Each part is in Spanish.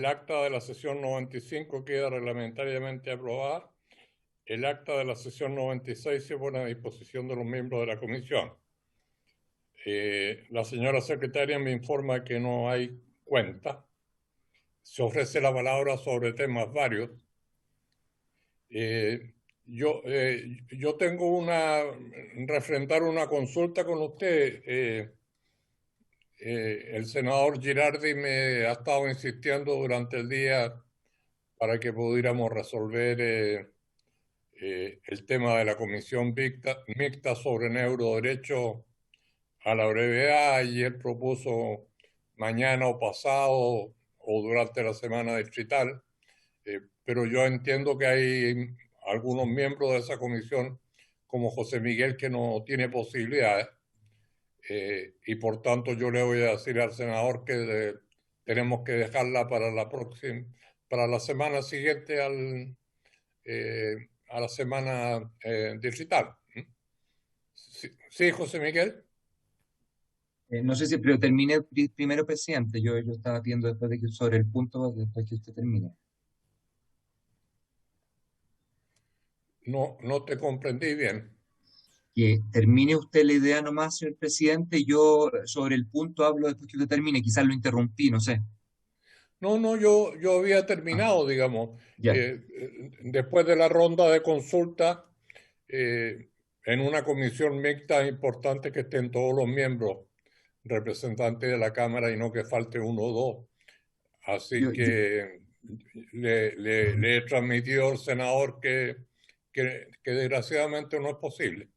el acta de la sesión 95 queda reglamentariamente aprobada. El acta de la sesión 96 se pone a disposición de los miembros de la comisión. La señora secretaria me informa que no hay cuenta. Se ofrece la palabra sobre temas varios. Yo tengo refrendar una consulta con usted. El senador Girardi me ha estado insistiendo durante el día para que pudiéramos resolver el tema de la comisión mixta sobre neuroderecho a la brevedad, y él propuso mañana o pasado o durante la semana distrital, pero yo entiendo que hay algunos miembros de esa comisión, como José Miguel, que no tiene posibilidades, y por tanto yo le voy a decir al senador que tenemos que dejarla para para la semana siguiente a la semana digital. Sí, sí, José Miguel. No sé si, pero termine primero, presidente. Yo estaba viendo después de que sobre el punto, después que usted termine. No, no te comprendí bien. Que termine usted la idea nomás, señor presidente. Yo sobre el punto hablo después que usted termine. Quizás lo interrumpí, no sé. No, no, yo había Ah, terminado, digamos. ya. Después de la ronda de consulta, eh, en una comisión mixta es importante que estén todos los miembros representantes de la Cámara y no que falte uno o dos. Así Yo, yo, que le he transmitido al senador que desgraciadamente no es posible.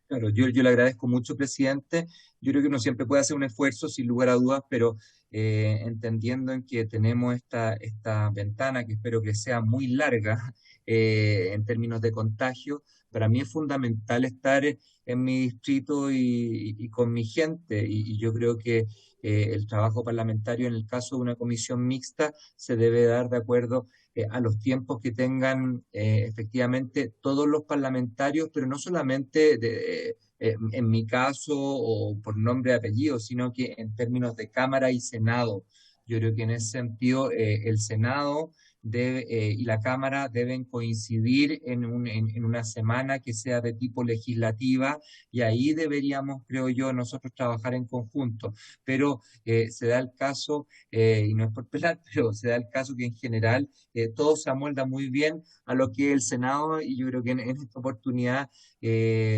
Claro, yo le agradezco mucho, presidente. Yo creo que uno siempre puede hacer un esfuerzo, sin lugar a dudas, pero entendiendo en que tenemos esta ventana que espero que sea muy larga en términos de contagio, para mí es fundamental estar en mi distrito y con mi gente. Y yo creo que el trabajo parlamentario, en el caso de una comisión mixta, se debe dar de acuerdo a los tiempos que tengan efectivamente todos los parlamentarios, pero no solamente en mi caso o por nombre y apellido, sino que en términos de Cámara y Senado. Yo creo que en ese sentido el Senado y la Cámara deben coincidir en una semana que sea de tipo legislativa y ahí deberíamos, creo yo, nosotros trabajar en conjunto. Pero se da el caso, y no es por pelar, pero se da el caso que en general todo se amolda muy bien a lo que es el Senado y yo creo que en esta oportunidad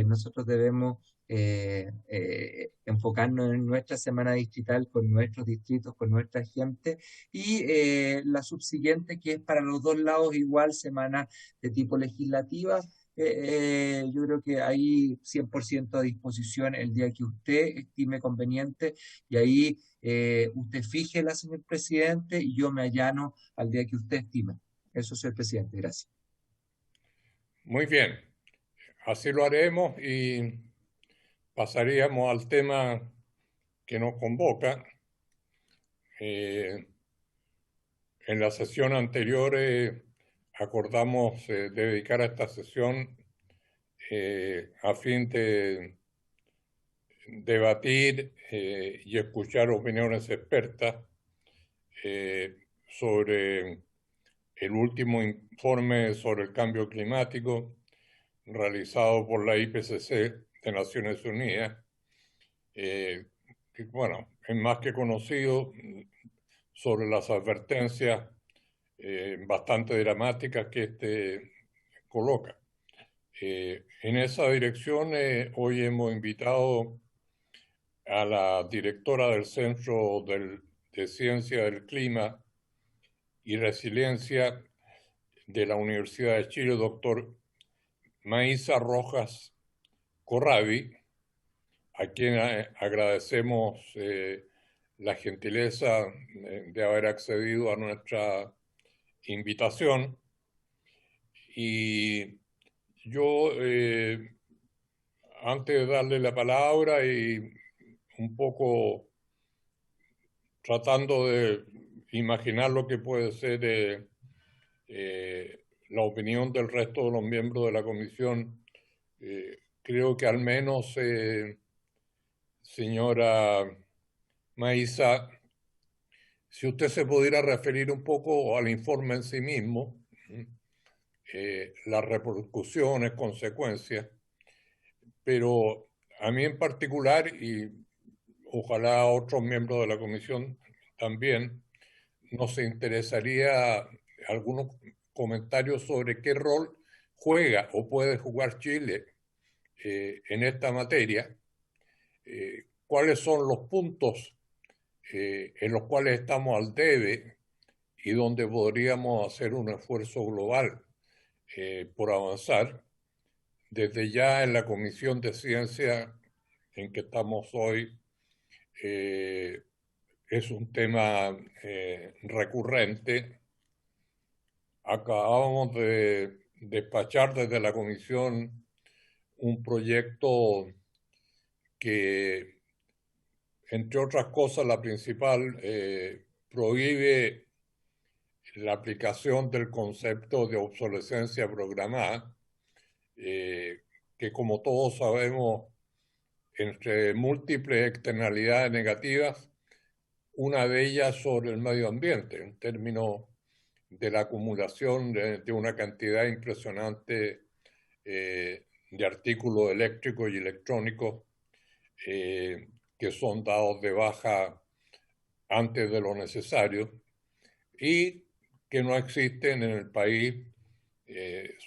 nosotros debemos enfocarnos en nuestra semana distrital con nuestros distritos, con nuestra gente y la subsiguiente que es para los dos lados igual semana de tipo legislativa. Yo creo que ahí 100% a disposición el día que usted estime conveniente y ahí usted fíjela, señor presidente, y yo me allano al día que usted estime. Eso, señor presidente, gracias. Muy bien, así lo haremos y pasaríamos al tema que nos convoca. Eh, en la sesión anterior acordamos dedicar a esta sesión a fin de debatir y escuchar opiniones expertas sobre el último informe sobre el cambio climático realizado por la IPCC de Naciones Unidas, que bueno, es más que conocido sobre las advertencias bastante dramáticas que este coloca. En esa dirección, hoy hemos invitado a la directora del de Ciencia del Clima y Resiliencia de la Universidad de Chile, doctor Maísa Rojas Corravi, a quien agradecemos la gentileza de haber accedido a nuestra invitación. Y yo, antes de darle la palabra y un poco tratando de imaginar lo que puede ser la opinión del resto de los miembros de la comisión, creo que al menos, señora Maísa, si usted se pudiera referir un poco al informe en sí mismo, las repercusiones, consecuencias, pero a mí en particular, y ojalá a otros miembros de la comisión también, nos interesaría algunos comentarios sobre qué rol juega o puede jugar Chile en esta materia, cuáles son los puntos en los cuales estamos al debe y donde podríamos hacer un esfuerzo global por avanzar. Desde ya en la Comisión de Ciencia en que estamos hoy, es un tema recurrente. Acabamos de despachar desde la Comisión un proyecto que, entre otras cosas, la principal, prohíbe la aplicación del concepto de obsolescencia programada, que como todos sabemos, entre múltiples externalidades negativas, una de ellas sobre el medio ambiente, en términos de la acumulación de una cantidad impresionante de artículos eléctricos y electrónicos que son dados de baja antes de lo necesario y que no existen en el país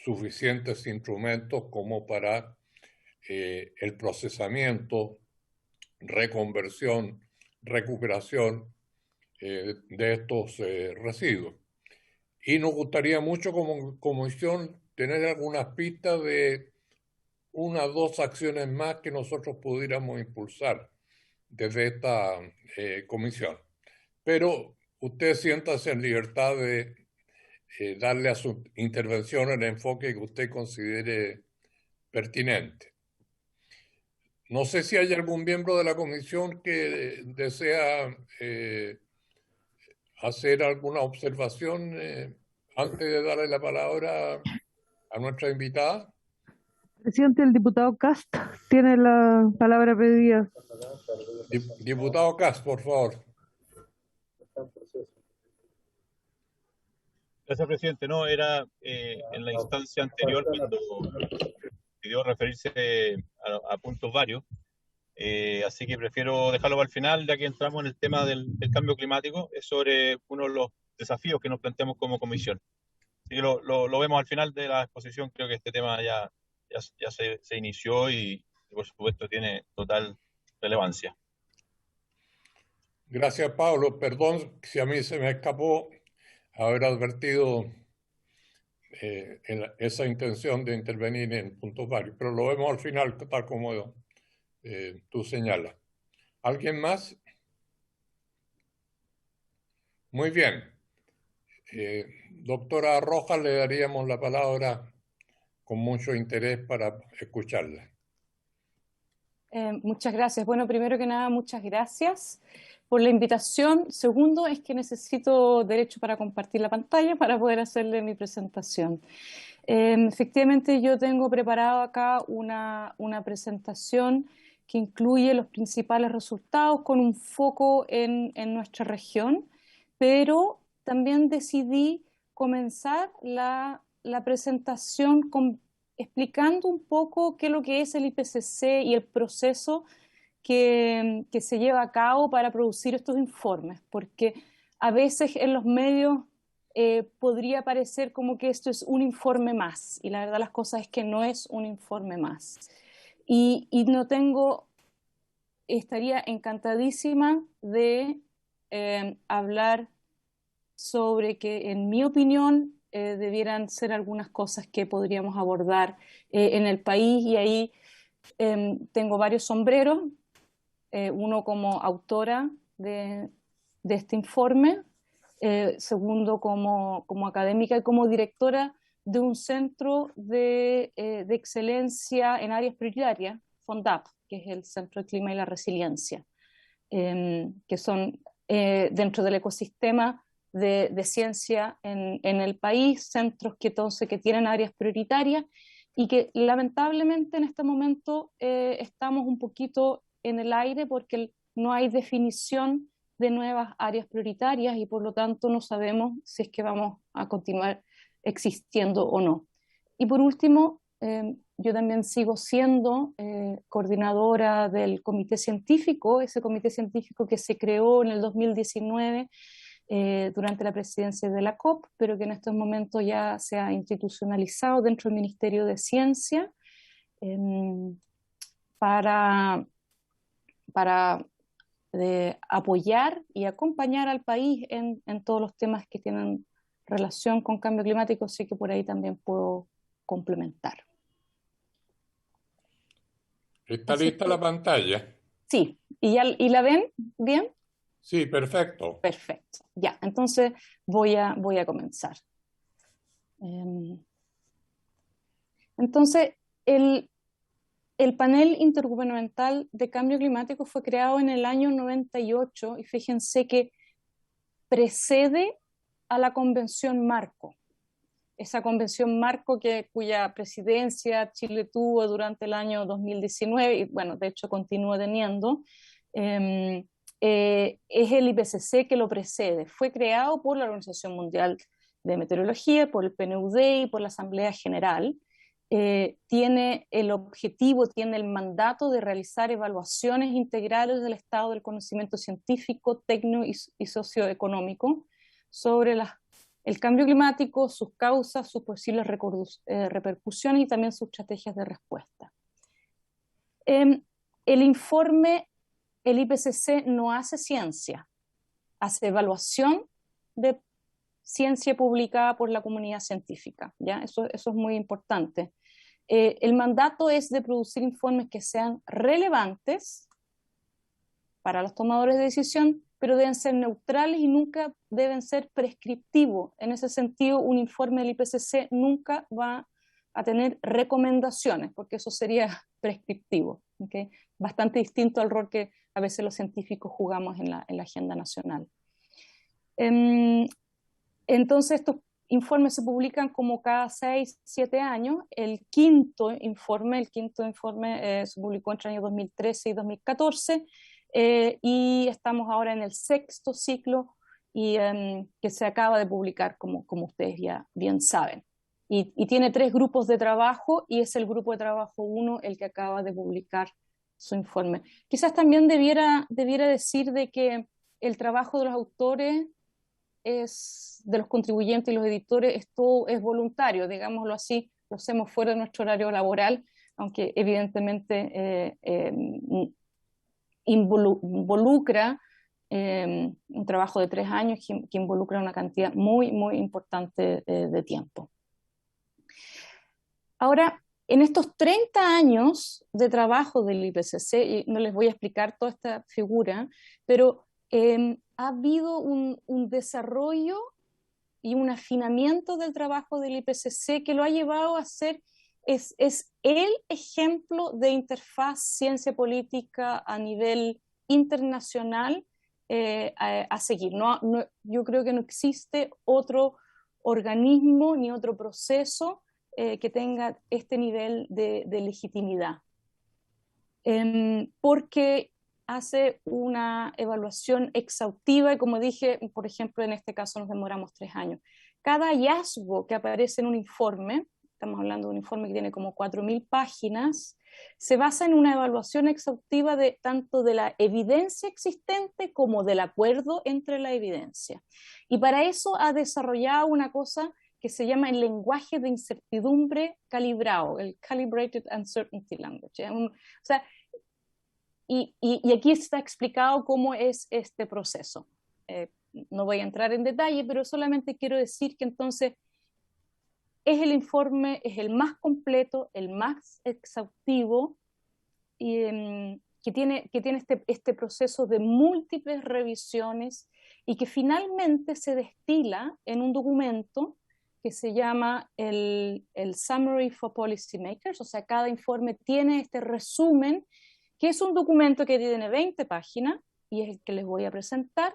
suficientes instrumentos como para el procesamiento, reconversión, recuperación de estos residuos. Y nos gustaría mucho como comisión tener algunas pistas de unas 2 acciones más que nosotros pudiéramos impulsar desde esta comisión. Pero usted siéntase en libertad de darle a su intervención el enfoque que usted considere pertinente. No sé si hay algún miembro de la comisión que desea hacer alguna observación antes de darle la palabra a nuestra invitada. Presidente, el diputado Cast tiene la palabra pedida. Diputado Cast, por favor. Gracias, presidente. No, era en la instancia anterior cuando pidió referirse a puntos varios, así que prefiero dejarlo para el final, ya que entramos en el tema del cambio climático, es sobre uno de los desafíos que nos planteamos como comisión. Así que lo vemos al final de la exposición. Creo que este tema ya se inició y por supuesto tiene total relevancia. Gracias, Pablo. Perdón si a mí se me escapó haber advertido esa intención de intervenir en puntos varios, pero lo vemos al final, tal como tú señalas. ¿Alguien más? Muy bien. Doctora Rojas, le daríamos la palabra con mucho interés para escucharla. Muchas gracias. Bueno, primero que nada, muchas gracias por la invitación. Segundo, es que necesito derecho para compartir la pantalla para poder hacerle mi presentación. Efectivamente, yo tengo preparado acá una presentación que incluye los principales resultados con un foco en nuestra región, pero también decidí comenzar la presentación explicando un poco qué es lo que es el IPCC y el proceso que se lleva a cabo para producir estos informes, porque a veces en los medios podría parecer como que esto es un informe más, y la verdad las cosas es que no es un informe más. Y estaría encantadísima de hablar sobre que, en mi opinión, debieran ser algunas cosas que podríamos abordar en el país, y ahí tengo varios sombreros, uno como autora de este informe, segundo como académica y como directora de un centro de excelencia en áreas prioritarias, FONDAP, que es el Centro de Clima y la Resiliencia, que son dentro del ecosistema de ciencia en el país, centros que tienen áreas prioritarias y que lamentablemente en este momento estamos un poquito en el aire porque no hay definición de nuevas áreas prioritarias y por lo tanto no sabemos si es que vamos a continuar existiendo o no. Y por último, yo también sigo siendo coordinadora del comité científico, ese comité científico que se creó en el 2019 durante la presidencia de la COP, pero que en estos momentos ya se ha institucionalizado dentro del Ministerio de Ciencia para apoyar y acompañar al país en todos los temas que tienen relación con cambio climático, así que por ahí también puedo complementar. ¿Está Así lista que, la pantalla? sí, ¿y la ven bien? Sí, perfecto. Perfecto, ya, entonces voy a comenzar. Entonces, el panel intergubernamental de cambio climático fue creado en el año 98 y fíjense que precede a la Convención Marco. Esa Convención Marco cuya presidencia Chile tuvo durante el año 2019 y bueno, de hecho continúa teniendo, es el IPCC que lo precede. Fue creado por la Organización Mundial de Meteorología, por el PNUD y por la Asamblea General. Tiene el objetivo, tiene el mandato de realizar evaluaciones integrales del estado del conocimiento científico, técnico y socioeconómico sobre el cambio climático, sus causas, sus posibles repercusiones y también sus estrategias de respuesta. El informe, el IPCC no hace ciencia, hace evaluación de ciencia publicada por la comunidad científica, ¿ya? Eso es muy importante. El mandato es de producir informes que sean relevantes para los tomadores de decisión, pero deben ser neutrales y nunca deben ser prescriptivos. En ese sentido, un informe del IPCC nunca va a tener recomendaciones, porque eso sería prescriptivo, ¿okay? Bastante distinto al rol que a veces los científicos jugamos en la agenda nacional. Entonces, estos informes se publican como cada 6, 7 años. El quinto informe se publicó entre el año 2013 y 2014, y estamos ahora en el 6º ciclo y que se acaba de publicar, como ustedes ya bien saben. Y tiene 3 grupos de trabajo y es el grupo de trabajo 1 el que acaba de publicar su informe. Quizás también debiera decir de que el trabajo de los autores de los contribuyentes y los editores, esto es voluntario, digámoslo así, lo hacemos fuera de nuestro horario laboral, aunque evidentemente involucra un trabajo de 3 años que involucra una cantidad muy, muy importante de tiempo. Ahora, en estos 30 años de trabajo del IPCC, y no les voy a explicar toda esta figura, pero ha habido un desarrollo y un afinamiento del trabajo del IPCC que lo ha llevado a ser, es el ejemplo de interfaz ciencia política a nivel internacional a seguir. Yo creo que no existe otro organismo ni otro proceso que tenga este nivel de legitimidad. Porque hace una evaluación exhaustiva y como dije, por ejemplo, en este caso nos demoramos 3 años. Cada hallazgo que aparece en un informe, estamos hablando de un informe que tiene como 4.000 páginas, se basa en una evaluación exhaustiva tanto de la evidencia existente como del acuerdo entre la evidencia. Y para eso ha desarrollado una cosa que se llama el lenguaje de incertidumbre calibrado, el Calibrated Uncertainty Language. O sea, y aquí está explicado cómo es este proceso. No voy a entrar en detalle, pero solamente quiero decir que entonces es el informe, es el más completo, el más exhaustivo, y que tiene este proceso de múltiples revisiones y que finalmente se destila en un documento que se llama el Summary for Policymakers, o sea, cada informe tiene este resumen, que es un documento que tiene 20 páginas, y es el que les voy a presentar,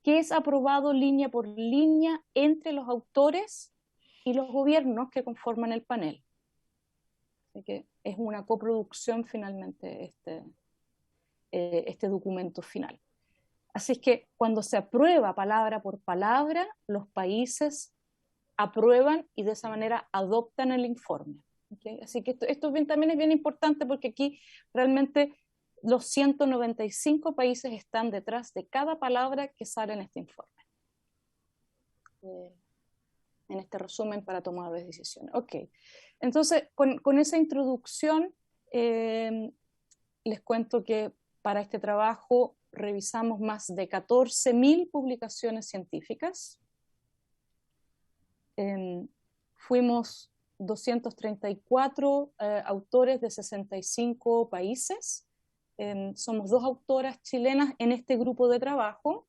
que es aprobado línea por línea entre los autores y los gobiernos que conforman el panel. Así que es una coproducción finalmente este documento final. Así es que cuando se aprueba palabra por palabra, los países aprueban y de esa manera adoptan el informe. ¿Okay? Así que esto también es bien importante porque aquí realmente los 195 países están detrás de cada palabra que sale en este informe. En este resumen para tomar decisiones. Ok, entonces con esa introducción les cuento que para este trabajo revisamos más de 14.000 publicaciones científicas. Fuimos 234 autores de 65 países. Somos 2 autoras chilenas en este grupo de trabajo.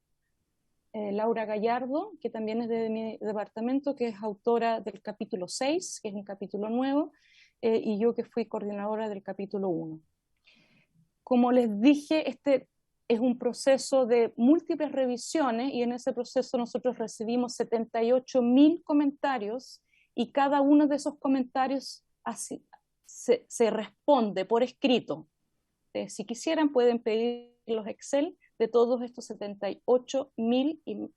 Laura Gallardo, que también es de mi departamento, que es autora del capítulo 6, que es un capítulo nuevo, y yo que fui coordinadora del capítulo 1. Como les dije, este es un proceso de múltiples revisiones y en ese proceso nosotros recibimos 78.000 comentarios y cada uno de esos comentarios se responde por escrito. Si quisieran pueden pedir los Excel de todos estos 78.000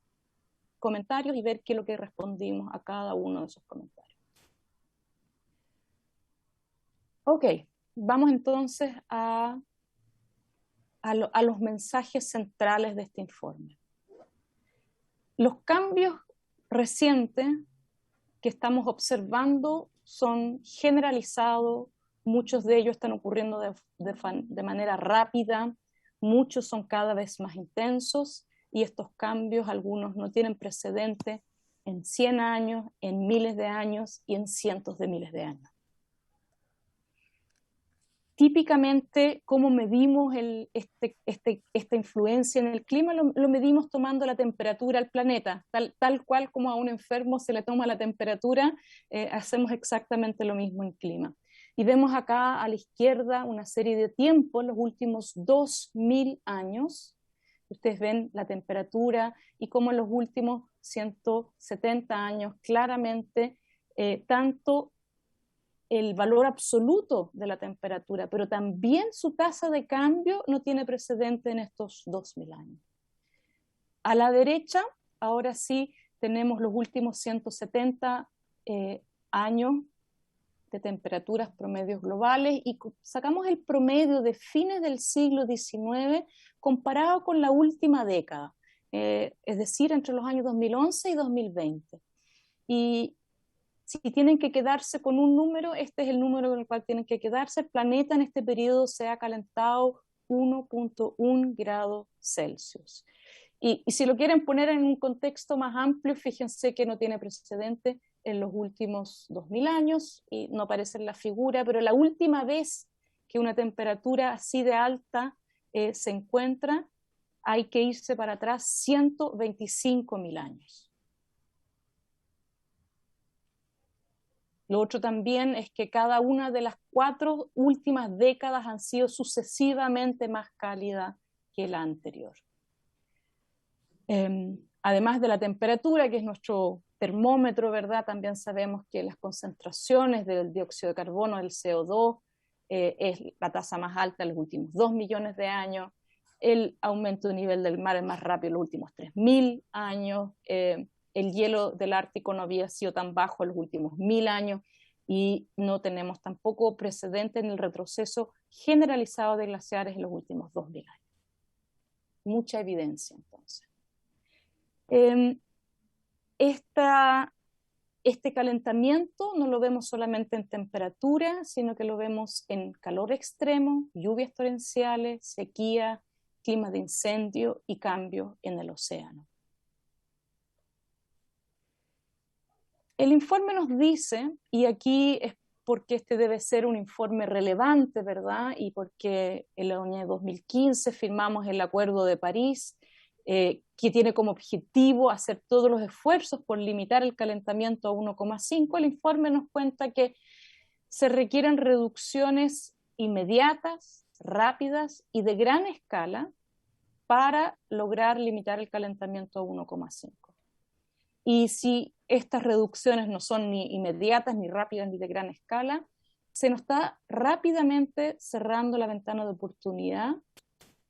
comentarios y ver qué es lo que respondimos a cada uno de esos comentarios. Ok, vamos entonces a los mensajes centrales de este informe. Los cambios recientes que estamos observando son generalizados, muchos de ellos están ocurriendo de manera rápida, muchos son cada vez más intensos y estos cambios, algunos no tienen precedente en 100 años, en miles de años y en cientos de miles de años. Típicamente, ¿cómo medimos esta influencia en el clima? Lo medimos tomando la temperatura al planeta, tal cual como a un enfermo se le toma la temperatura, hacemos exactamente lo mismo en clima. Y vemos acá a la izquierda una serie de tiempos, los últimos 2.000 años. Ustedes ven la temperatura y cómo en los últimos 170 años claramente tanto el valor absoluto de la temperatura, pero también su tasa de cambio no tiene precedente en estos 2.000 años. A la derecha, ahora sí, tenemos los últimos 170 años de temperaturas promedios globales y sacamos el promedio de fines del siglo XIX comparado con la última década, es decir, entre los años 2011 y 2020. Y si tienen que quedarse con un número, este es el número con el cual tienen que quedarse. El planeta en este periodo se ha calentado 1.1 grados Celsius. Y si lo quieren poner en un contexto más amplio, fíjense que no tiene precedente en los últimos 2.000 años, y no aparece en la figura, pero la última vez que una temperatura así de alta se encuentra, hay que irse para atrás 125.000 años. Lo otro también es que cada una de las 4 últimas décadas han sido sucesivamente más cálidas que la anterior. Además de la temperatura, que es nuestro termómetro, ¿verdad? También sabemos que las concentraciones del dióxido de carbono, del CO2, es la tasa más alta en los últimos 2 millones de años. El aumento del nivel del mar es más rápido en los últimos 3.000 años. El hielo del Ártico no había sido tan bajo en los últimos 1.000 años y no tenemos tampoco precedente en el retroceso generalizado de glaciares en los últimos 2.000 años. Mucha evidencia, entonces. Este calentamiento no lo vemos solamente en temperatura, sino que lo vemos en calor extremo, lluvias torrenciales, sequía, clima de incendio y cambios en el océano. El informe nos dice, y aquí es porque este debe ser un informe relevante, ¿verdad? Y porque en el año 2015 firmamos el Acuerdo de París, que tiene como objetivo hacer todos los esfuerzos por limitar el calentamiento a 1,5. El informe nos cuenta que se requieren reducciones inmediatas, rápidas y de gran escala para lograr limitar el calentamiento a 1,5. Y si estas reducciones no son ni inmediatas, ni rápidas, ni de gran escala, se nos está rápidamente cerrando la ventana de oportunidad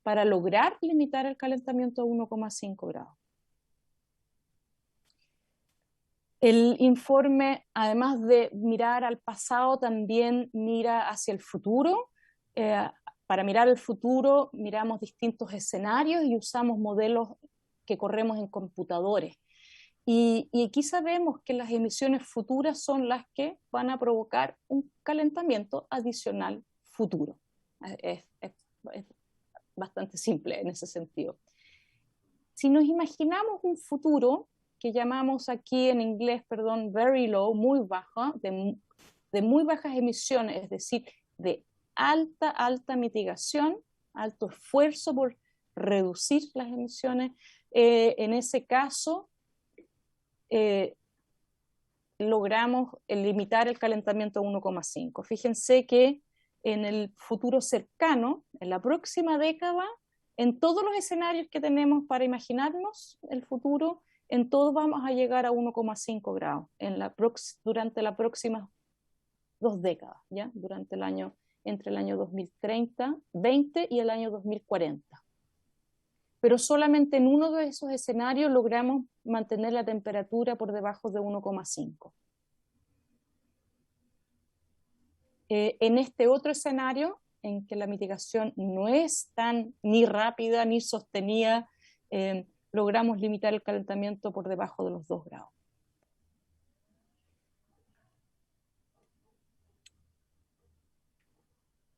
para lograr limitar el calentamiento a 1,5 grados. El informe, además de mirar al pasado, también mira hacia el futuro. Para mirar el futuro, miramos distintos escenarios y usamos modelos que corremos en computadores. Y aquí sabemos que las emisiones futuras son las que van a provocar un calentamiento adicional futuro. Es bastante simple en ese sentido. Si nos imaginamos un futuro que llamamos aquí en inglés, perdón, very low, muy baja, de muy bajas emisiones, es decir, de alta mitigación, alto esfuerzo por reducir las emisiones, en ese caso logramos limitar el calentamiento a 1,5. Fíjense que en el futuro cercano, en la próxima década, en todos los escenarios que tenemos para imaginarnos el futuro, en todos vamos a llegar a 1,5 grados durante las próximas 2 décadas, ¿ya? Entre el año 2020 y el año 2040. Pero solamente en uno de esos escenarios logramos mantener la temperatura por debajo de 1,5. En este otro escenario, en que la mitigación no es tan ni rápida ni sostenida, logramos limitar el calentamiento por debajo de los 2 grados.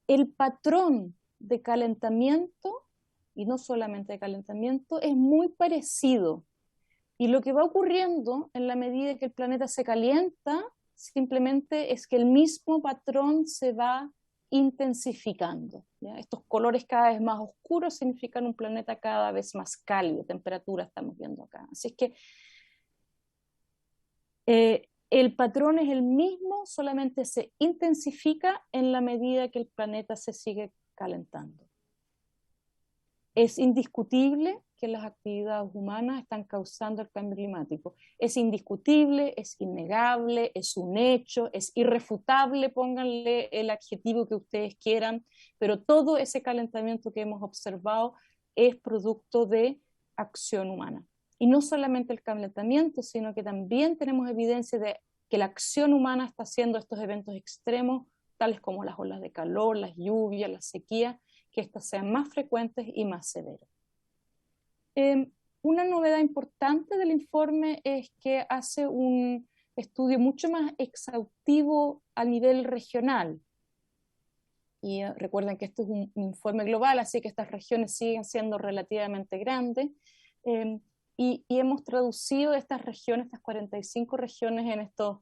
El patrón de calentamiento, y no solamente de calentamiento, es muy parecido. Y lo que va ocurriendo en la medida que el planeta se calienta, simplemente es que el mismo patrón se va intensificando, ¿ya? Estos colores cada vez más oscuros significan un planeta cada vez más cálido, temperatura estamos viendo acá. Así es que el patrón es el mismo, solamente se intensifica en la medida que el planeta se sigue calentando. Es indiscutible que las actividades humanas están causando el cambio climático. Es indiscutible, es innegable, es un hecho, es irrefutable, pónganle el adjetivo que ustedes quieran, pero todo ese calentamiento que hemos observado es producto de acción humana. Y no solamente el calentamiento, sino que también tenemos evidencia de que la acción humana está haciendo estos eventos extremos, tales como las olas de calor, las lluvias, las sequías, que éstas sean más frecuentes y más severas. Una novedad importante del informe es que hace un estudio mucho más exhaustivo a nivel regional. Y recuerden que esto es un informe global, así que estas regiones siguen siendo relativamente grandes. Y hemos traducido estas regiones, estas 45 regiones, en esta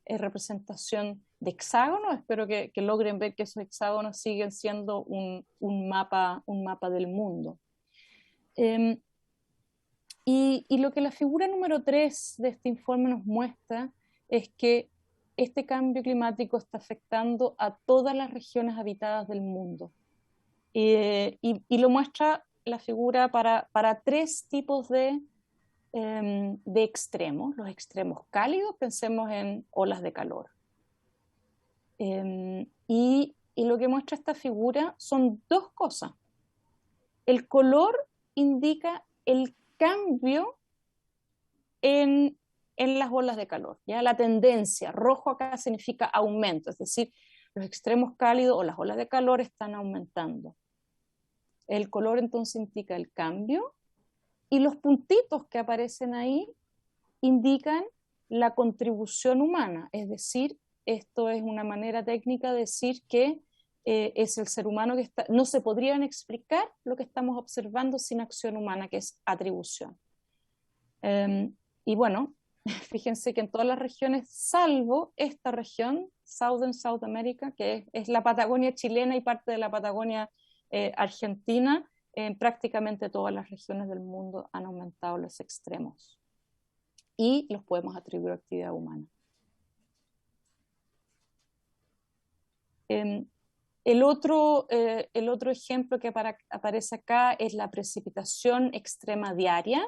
representación de hexágonos. Espero que logren ver que esos hexágonos siguen siendo un mapa del mundo. Y lo que la figura número 3 de este informe nos muestra es que este cambio climático está afectando a todas las regiones habitadas del mundo. Y lo muestra la figura para 3 tipos de extremos. Los extremos cálidos, pensemos en olas de calor. Y lo que muestra esta figura son 2 cosas. El color indica el cambio en las olas de calor, ¿ya? La tendencia, rojo acá significa aumento, es decir, los extremos cálidos o las olas de calor están aumentando. El color entonces indica el cambio, y los puntitos que aparecen ahí indican la contribución humana, es decir, esto es una manera técnica de decir que es el ser humano que está, no se podrían explicar lo que estamos observando sin acción humana, que es atribución. Y bueno, fíjense que en todas las regiones, salvo esta región, South America, que es la Patagonia chilena y parte de la Patagonia argentina, en prácticamente todas las regiones del mundo han aumentado los extremos. Y los podemos atribuir a actividad humana. El otro ejemplo que aparece acá es la precipitación extrema diaria.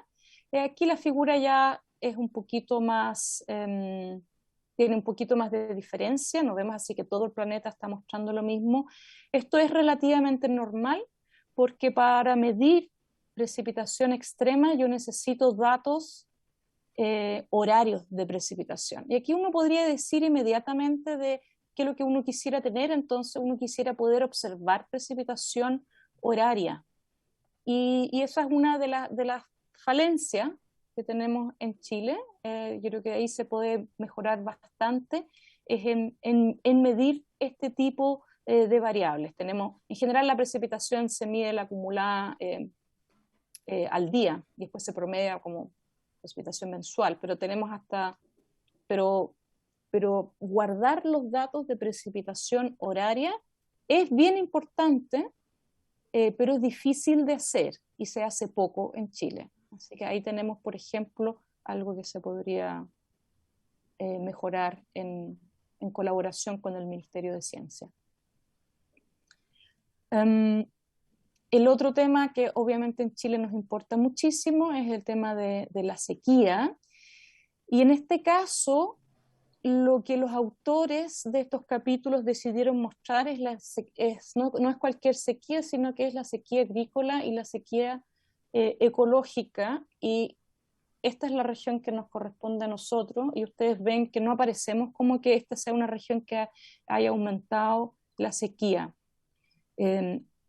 Aquí la figura ya es un poquito más, tiene un poquito más de diferencia, no vemos así que todo el planeta está mostrando lo mismo. Esto es relativamente normal porque para medir precipitación extrema yo necesito datos horarios de precipitación. Y aquí uno podría decir inmediatamente de qué es lo que uno quisiera tener. Entonces uno quisiera poder observar precipitación horaria. Y esa es una de las falencias que tenemos en Chile. Yo creo que ahí se puede mejorar bastante, es en medir este tipo de variables. Tenemos, en general, la precipitación se mide la acumulada al día y después se promedia como precipitación mensual, pero tenemos pero guardar los datos de precipitación horaria es bien importante, pero es difícil de hacer y se hace poco en Chile. Así que ahí tenemos, por ejemplo, algo que se podría mejorar en colaboración con el Ministerio de Ciencia. El otro tema que obviamente en Chile nos importa muchísimo es el tema de la sequía. Y en este caso, lo que los autores de estos capítulos decidieron mostrar no es cualquier sequía, sino que es la sequía agrícola y la sequía ecológica, y esta es la región que nos corresponde a nosotros, y ustedes ven que no aparecemos como que esta sea una región que haya aumentado la sequía.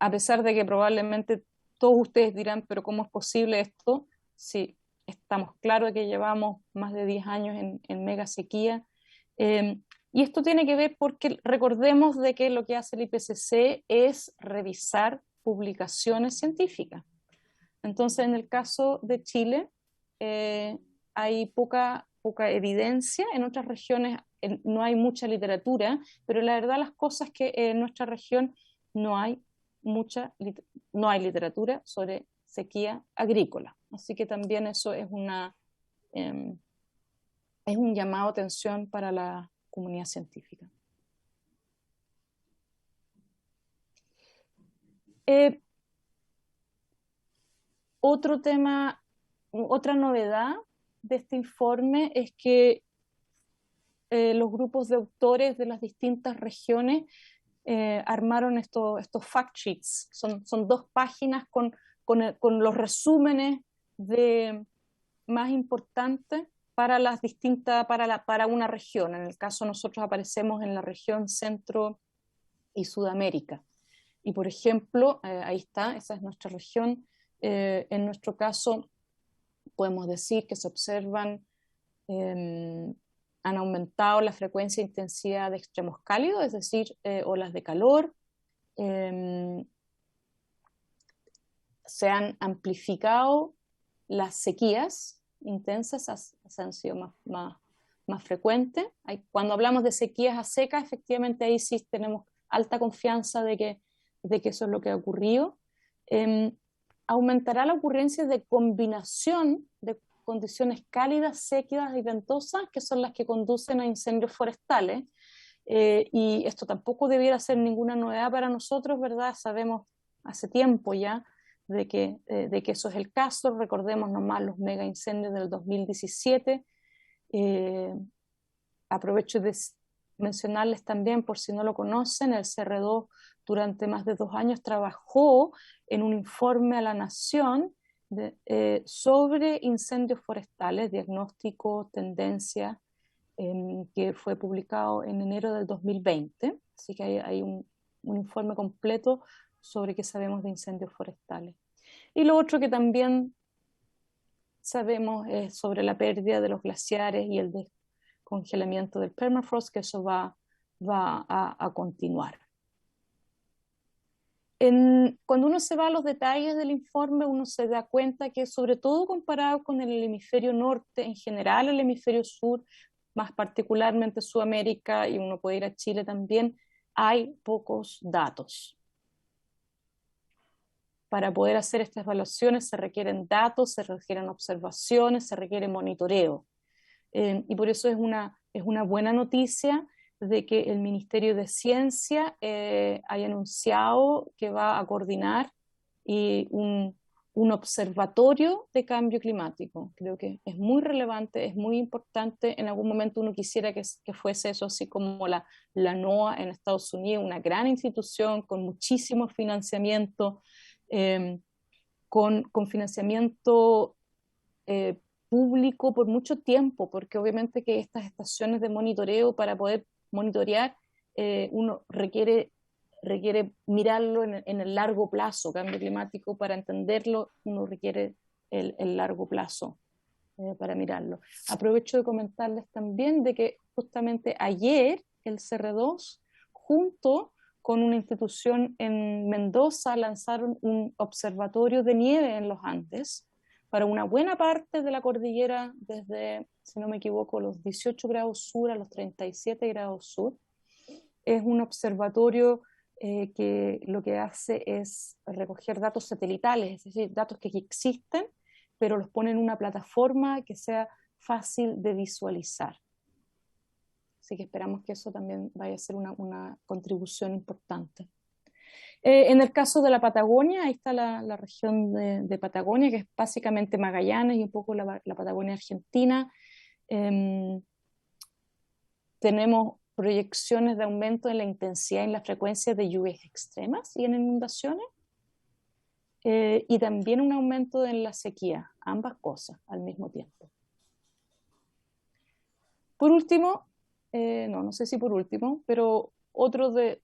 A pesar de que probablemente todos ustedes dirán, pero ¿cómo es posible esto? Sí, estamos claros de que llevamos más de 10 años en mega sequía. Y esto tiene que ver porque recordemos de que lo que hace el IPCC es revisar publicaciones científicas. Entonces, en el caso de Chile, hay poca evidencia. En otras regiones no hay mucha literatura, pero la verdad las cosas es que en nuestra región no hay literatura sobre sequía agrícola. Así que también eso es un llamado de atención para la comunidad científica. Otro tema, otra novedad de este informe es que los grupos de autores de las distintas regiones armaron estos fact sheets. Son 2 páginas con los resúmenes más importantes para para una región. En el caso nosotros aparecemos en la región Centro y Sudamérica. Y por ejemplo, ahí está, esa es nuestra región. En nuestro caso podemos decir que se observan, han aumentado la frecuencia e intensidad de extremos cálidos, es decir, olas de calor. Se han amplificado las sequías intensas, han sido más frecuentes. Cuando hablamos de sequías a secas, efectivamente ahí sí tenemos alta confianza de que eso es lo que ha ocurrido. Aumentará la ocurrencia de combinación de condiciones cálidas, séquidas y ventosas, que son las que conducen a incendios forestales. Y esto tampoco debiera ser ninguna novedad para nosotros, ¿verdad? Sabemos hace tiempo ya de que eso es el caso. Recordemos nomás los mega incendios del 2017. Aprovecho de mencionarles también, por si no lo conocen, el CR2 durante más de 2 años trabajó en un informe a la Nación sobre incendios forestales, diagnóstico, tendencia, que fue publicado en enero del 2020. Así que hay un informe completo sobre qué sabemos de incendios forestales. Y lo otro que también sabemos es sobre la pérdida de los glaciares y el descongelamiento del permafrost, que eso va a continuar. Cuando uno se va a los detalles del informe, uno se da cuenta que, sobre todo comparado con el hemisferio norte, en general el hemisferio sur, más particularmente Sudamérica, y uno puede ir a Chile también, hay pocos datos. Para poder hacer estas evaluaciones se requieren datos, se requieren observaciones, se requiere monitoreo. Y por eso es una buena noticia de que el Ministerio de Ciencia haya anunciado que va a coordinar un observatorio de cambio climático. Creo que es muy relevante, es muy importante. En algún momento uno quisiera que fuese eso, así como la NOAA en Estados Unidos, una gran institución con muchísimo financiamiento, con financiamiento público por mucho tiempo, porque obviamente que estas estaciones de monitoreo, para poder monitorear, uno requiere mirarlo en el largo plazo. Cambio climático, para entenderlo, uno requiere el largo plazo para mirarlo. Aprovecho de comentarles también de que justamente ayer el CR2, junto con una institución en Mendoza, lanzaron un observatorio de nieve en los Andes para una buena parte de la cordillera, desde, si no me equivoco, los 18 grados sur a los 37 grados sur. Es un observatorio que lo que hace es recoger datos satelitales, es decir, datos que existen, pero los pone en una plataforma que sea fácil de visualizar. Así que esperamos que eso también vaya a ser una contribución importante. En el caso de la Patagonia, ahí está la región de Patagonia, que es básicamente Magallanes y un poco la Patagonia argentina. Tenemos proyecciones de aumento en la intensidad y en la frecuencia de lluvias extremas y en inundaciones, y también un aumento en la sequía, ambas cosas al mismo tiempo. Por último, no sé si por último, pero otro de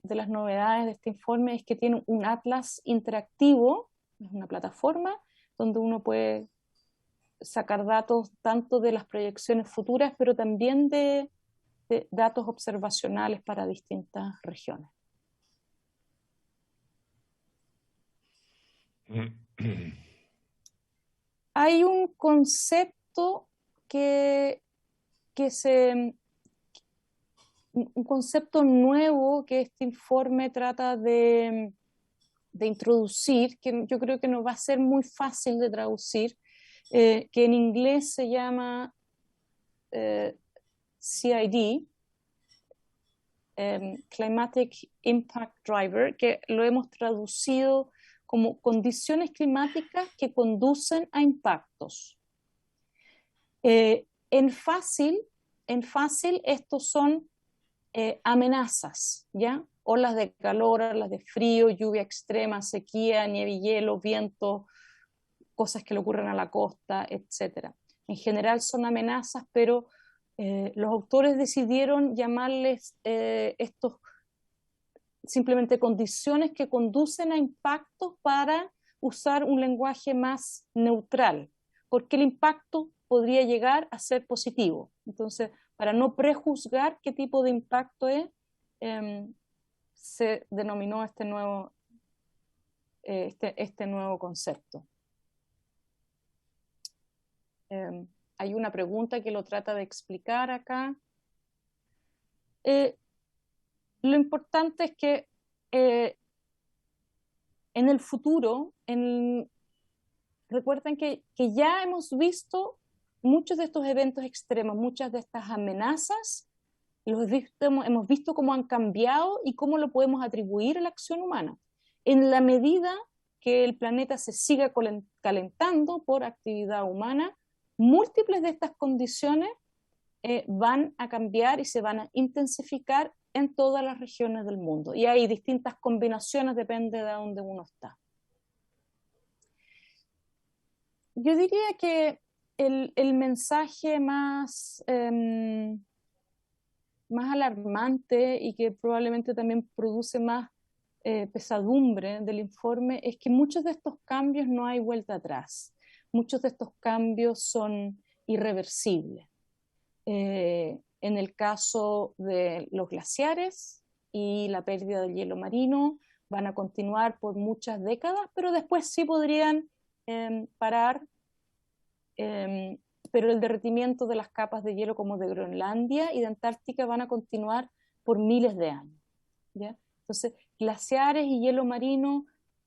las novedades de este informe es que tiene un atlas interactivo, es una plataforma donde uno puede sacar datos tanto de las proyecciones futuras, pero también de datos observacionales para distintas regiones. Hay un concepto un concepto nuevo que este informe trata de introducir, que yo creo que no va a ser muy fácil de traducir, que en inglés se llama CID, Climatic Impact Driver, que lo hemos traducido como condiciones climáticas que conducen a impactos. En fácil, estos son amenazas, ¿ya? Olas de calor, olas de frío, lluvia extrema, sequía, nieve y hielo, viento, cosas que le ocurren a la costa, etc. En general son amenazas, pero los autores decidieron llamarles estos simplemente condiciones que conducen a impactos, para usar un lenguaje más neutral, porque el impacto podría llegar a ser positivo. Entonces, para no prejuzgar qué tipo de impacto es, se denominó este nuevo concepto. Hay una pregunta que lo trata de explicar acá. Lo importante es que en el futuro, recuerden que ya hemos visto muchos de estos eventos extremos, muchas de estas amenazas, hemos visto cómo han cambiado y cómo lo podemos atribuir a la acción humana. En la medida que el planeta se siga calentando por actividad humana, múltiples de estas condiciones van a cambiar y se van a intensificar en todas las regiones del mundo. Y hay distintas combinaciones, depende de dónde uno está. Yo diría que el mensaje más alarmante, y que probablemente también produce más pesadumbre del informe, es que muchos de estos cambios no hay vuelta atrás. Muchos de estos cambios son irreversibles. En el caso de los glaciares y la pérdida del hielo marino, van a continuar por muchas décadas, pero después sí podrían parar, pero el derretimiento de las capas de hielo como de Groenlandia y de Antártica van a continuar por miles de años, ¿ya? Entonces, glaciares y hielo marino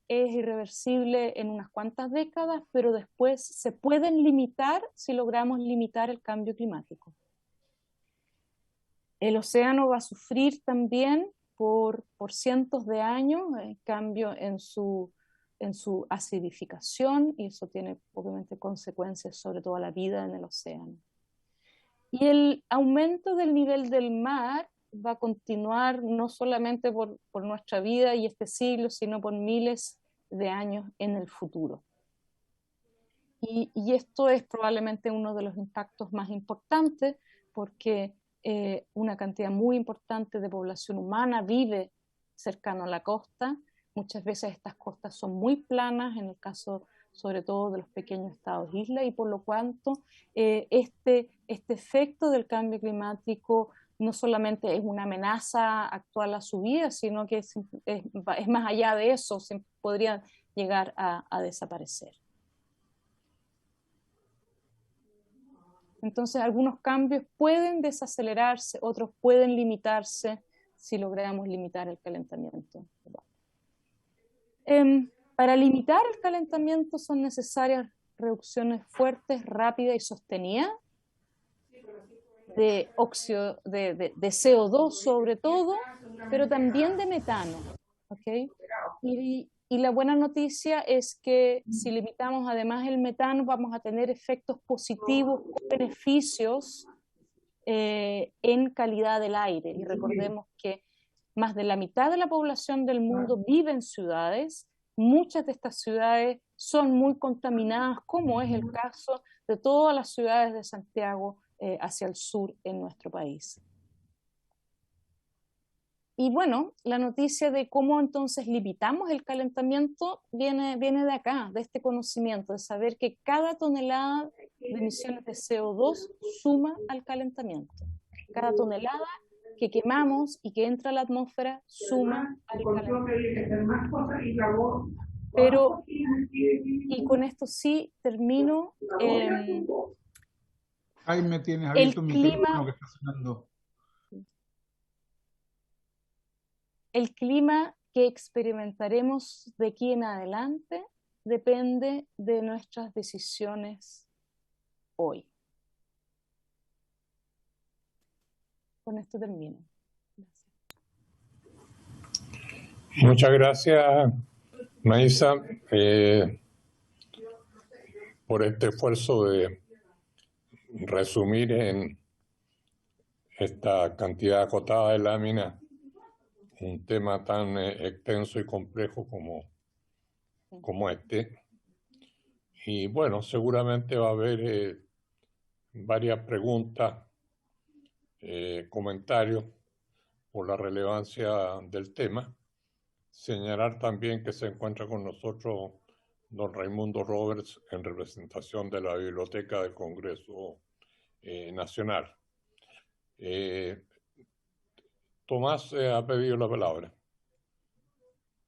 es irreversible en unas cuantas décadas, pero después se pueden limitar si logramos limitar el cambio climático. El océano va a sufrir también por cientos de años cambio en su acidificación, y eso tiene obviamente consecuencias sobre toda la vida en el océano. Y el aumento del nivel del mar va a continuar no solamente por nuestra vida y este siglo, sino por miles de años en el futuro. Y esto es probablemente uno de los impactos más importantes porque una cantidad muy importante de población humana vive cercano a la costa. Muchas veces estas costas son muy planas, en el caso sobre todo de los pequeños estados isla, y por lo tanto este efecto del cambio climático no solamente es una amenaza actual a su vida, sino que es más allá de eso, podría llegar a desaparecer. Entonces, algunos cambios pueden desacelerarse, otros pueden limitarse si logramos limitar el calentamiento. Para limitar el calentamiento son necesarias reducciones fuertes, rápidas y sostenidas de CO2 sobre todo, pero también de metano. ¿Okay? Y la buena noticia es que si limitamos además el metano, vamos a tener efectos positivos o beneficios en calidad del aire. Y recordemos que más de la mitad de la población del mundo vive en ciudades. Muchas de estas ciudades son muy contaminadas, como es el caso de todas las ciudades de Santiago hacia el sur en nuestro país. Y bueno, la noticia de cómo entonces limitamos el calentamiento viene de acá, de este conocimiento, de saber que cada tonelada de emisiones de CO2 suma al calentamiento. Cada tonelada que quemamos y que entra a la atmósfera suma al calentamiento. Pero, y con esto sí termino, Jaime, tienes abierto un micrófono que está sonando. El clima que experimentaremos de aquí en adelante depende de nuestras decisiones hoy. Con esto termino. Gracias. Muchas gracias, Maísa, por este esfuerzo de resumir en esta cantidad acotada de láminas un tema tan extenso y complejo como este. Y bueno, seguramente va a haber varias preguntas, comentarios por la relevancia del tema. Señalar también que se encuentra con nosotros don Raimundo Roberts en representación de la Biblioteca del Congreso Nacional. Tomás ha pedido la palabra.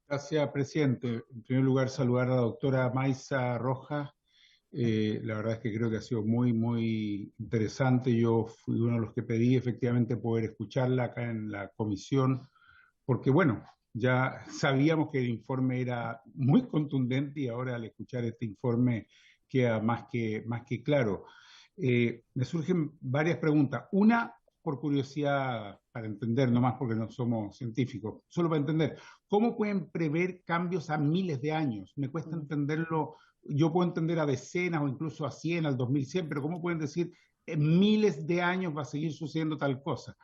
Gracias, presidente. En primer lugar, saludar a la doctora Maísa Rojas. La verdad es que creo que ha sido muy, muy interesante. Yo fui uno de los que pedí efectivamente poder escucharla acá en la comisión, porque bueno, ya sabíamos que el informe era muy contundente y ahora al escuchar este informe queda más que claro. Me surgen varias preguntas. Una, por curiosidad, para entender, no más porque no somos científicos, solo para entender, ¿cómo pueden prever cambios a miles de años? Me cuesta entenderlo, yo puedo entender a decenas o incluso a 100, al 2100, pero ¿cómo pueden decir en miles de años va a seguir sucediendo tal cosa?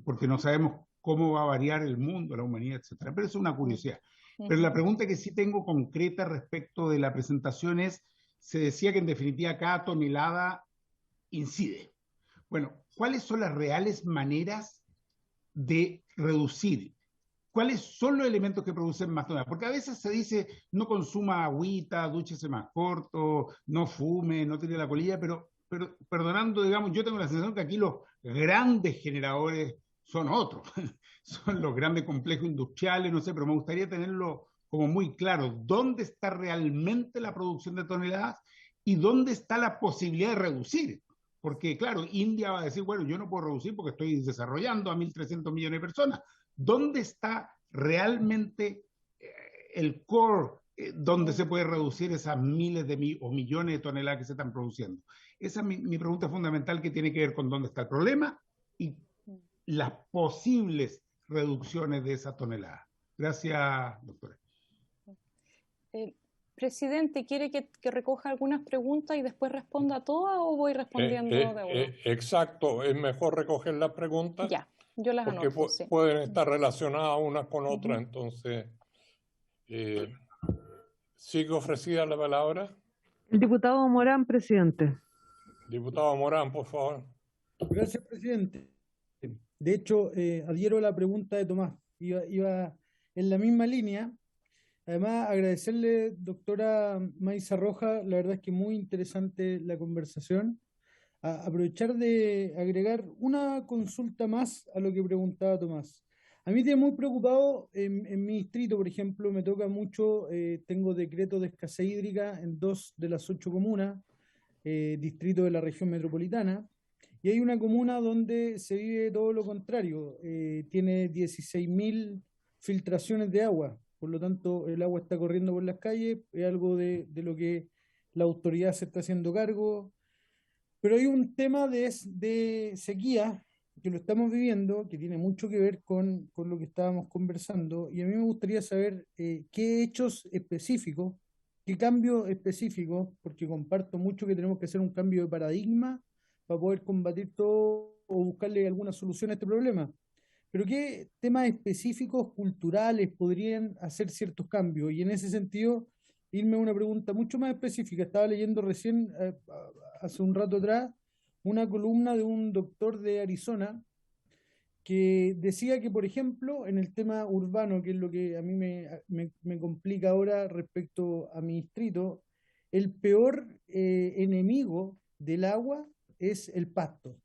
Porque no sabemos cómo va a variar el mundo, la humanidad, etcétera. Pero eso es una curiosidad. Pero la pregunta que sí tengo concreta respecto de la presentación es, se decía que en definitiva cada tonelada incide. Bueno, ¿cuáles son las reales maneras de reducir? ¿Cuáles son los elementos que producen más toneladas? Porque a veces se dice, no consuma agüita, dúchese más corto, no fume, no tire la colilla, pero perdonando, digamos, yo tengo la sensación que aquí los grandes generadores son otros, son los grandes complejos industriales, no sé, pero me gustaría tenerlo como muy claro, ¿dónde está realmente la producción de toneladas y dónde está la posibilidad de reducir? Porque, claro, India va a decir, bueno, yo no puedo reducir porque estoy desarrollando a 1.300 millones de personas. ¿Dónde está realmente el core donde se puede reducir esas miles o millones de toneladas que se están produciendo? Esa es mi pregunta fundamental, que tiene que ver con dónde está el problema y las posibles reducciones de esa tonelada. Gracias, doctora. Presidente, ¿quiere que recoja algunas preguntas y después responda a todas o voy respondiendo de una? Exacto, es mejor recoger las preguntas. Ya, yo las porque anoto, sí. Pueden estar relacionadas unas con otras, entonces Sigue ofrecida la palabra. El diputado Morán, presidente. Diputado Morán, por favor. Gracias, presidente. De hecho, adhiero a la pregunta de Tomás. Iba en la misma línea. Además, agradecerle, doctora Maísa Rojas, la verdad es que muy interesante la conversación. Aprovechar de agregar una consulta más a lo que preguntaba Tomás. A mí me tiene muy preocupado en mi distrito, por ejemplo, me toca mucho, tengo decretos de escasez hídrica en 2 de las 8 comunas, distritos de la región metropolitana, y hay una comuna donde se vive todo lo contrario, tiene 16.000 filtraciones de agua, por lo tanto el agua está corriendo por las calles, es algo de lo que la autoridad se está haciendo cargo, pero hay un tema de sequía que lo estamos viviendo, que tiene mucho que ver con lo que estábamos conversando, y a mí me gustaría saber qué hechos específicos, qué cambios específicos, porque comparto mucho que tenemos que hacer un cambio de paradigma para poder combatir todo o buscarle alguna solución a este problema. Pero qué temas específicos, culturales, podrían hacer ciertos cambios. Y en ese sentido, irme a una pregunta mucho más específica. Estaba leyendo recién, hace un rato atrás, una columna de un doctor de Arizona que decía que, por ejemplo, en el tema urbano, que es lo que a mí me complica ahora respecto a mi distrito, el peor enemigo del agua es el pasto.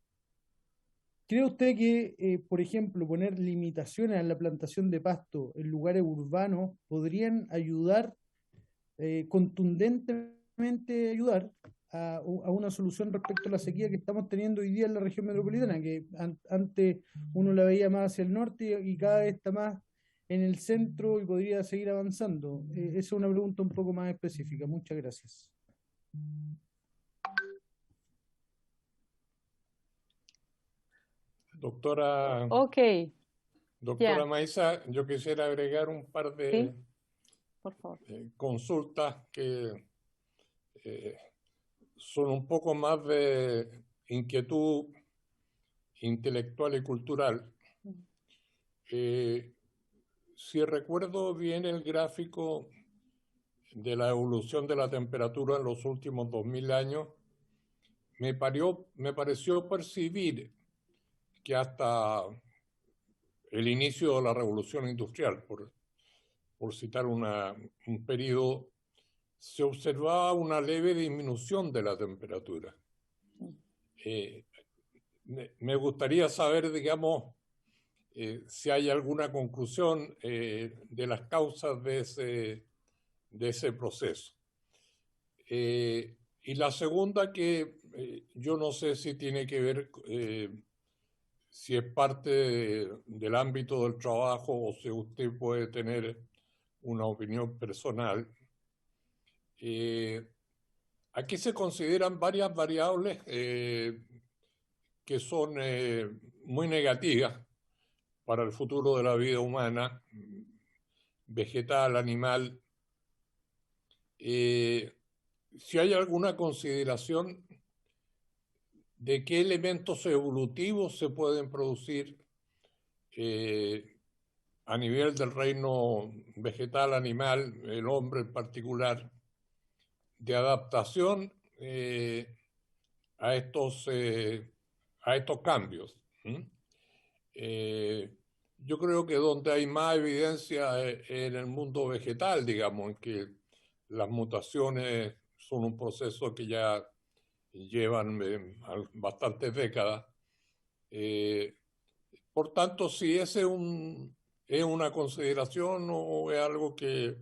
¿Cree usted que, por ejemplo, poner limitaciones a la plantación de pasto en lugares urbanos podrían ayudar, contundentemente ayudar a una solución respecto a la sequía que estamos teniendo hoy día en la región metropolitana, que antes uno la veía más hacia el norte y cada vez está más en el centro y podría seguir avanzando? Esa es una pregunta un poco más específica. Muchas gracias. Doctora, Ok, doctora ya, Maísa, yo quisiera agregar un par sí, de por favor. consultas que son un poco más de inquietud intelectual y cultural. Si recuerdo bien el gráfico de la evolución de la temperatura en los últimos 2000 años, me pareció percibir que hasta el inicio de la revolución industrial, por citar un periodo, se observaba una leve disminución de la temperatura. Me gustaría saber, digamos, si hay alguna conclusión de las causas de ese proceso. Y la segunda, que yo no sé si tiene que ver, si es parte del ámbito del trabajo o si usted puede tener una opinión personal. Aquí se consideran varias variables que son muy negativas para el futuro de la vida humana, vegetal, animal. Si hay alguna consideración de qué elementos evolutivos se pueden producir a nivel del reino vegetal, animal, el hombre en particular, de adaptación a estos cambios. Yo creo que donde hay más evidencia es en el mundo vegetal, digamos, en que las mutaciones son un proceso que ya llevan bastantes décadas. Por tanto, si ese es una consideración o es algo que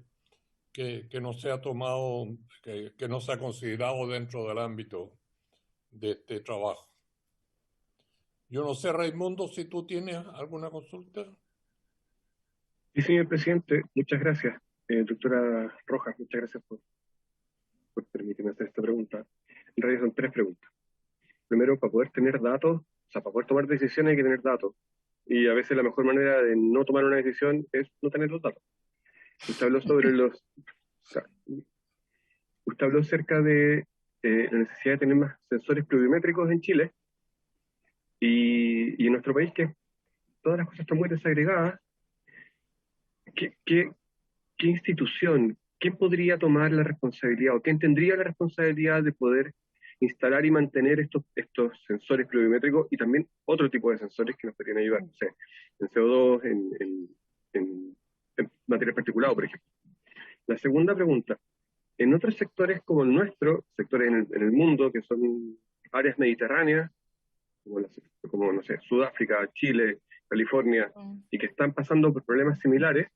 no se ha tomado, que no se ha considerado dentro del ámbito de este trabajo. Yo no sé, Raimundo, si tú tienes alguna consulta. Sí, señor presidente, muchas gracias. Doctora Rojas, muchas gracias por permitirme hacer esta pregunta. En realidad son 3 preguntas. Primero, para poder tener datos, o sea, para poder tomar decisiones hay que tener datos. Y a veces la mejor manera de no tomar una decisión es no tener los datos. Usted habló sobre usted habló acerca de la necesidad de tener más sensores pluviométricos en Chile y en nuestro país, que todas las cosas están muy desagregadas. ¿Qué institución, ¿quién podría tomar la responsabilidad o quién tendría la responsabilidad de poder instalar y mantener estos sensores pluviométricos y también otro tipo de sensores que nos podrían ayudar, no sé, en CO2, en material particulado, por ejemplo? La segunda pregunta, en otros sectores como el nuestro, sectores en el mundo que son áreas mediterráneas, como, no sé, Sudáfrica, Chile, California, y que están pasando por problemas similares,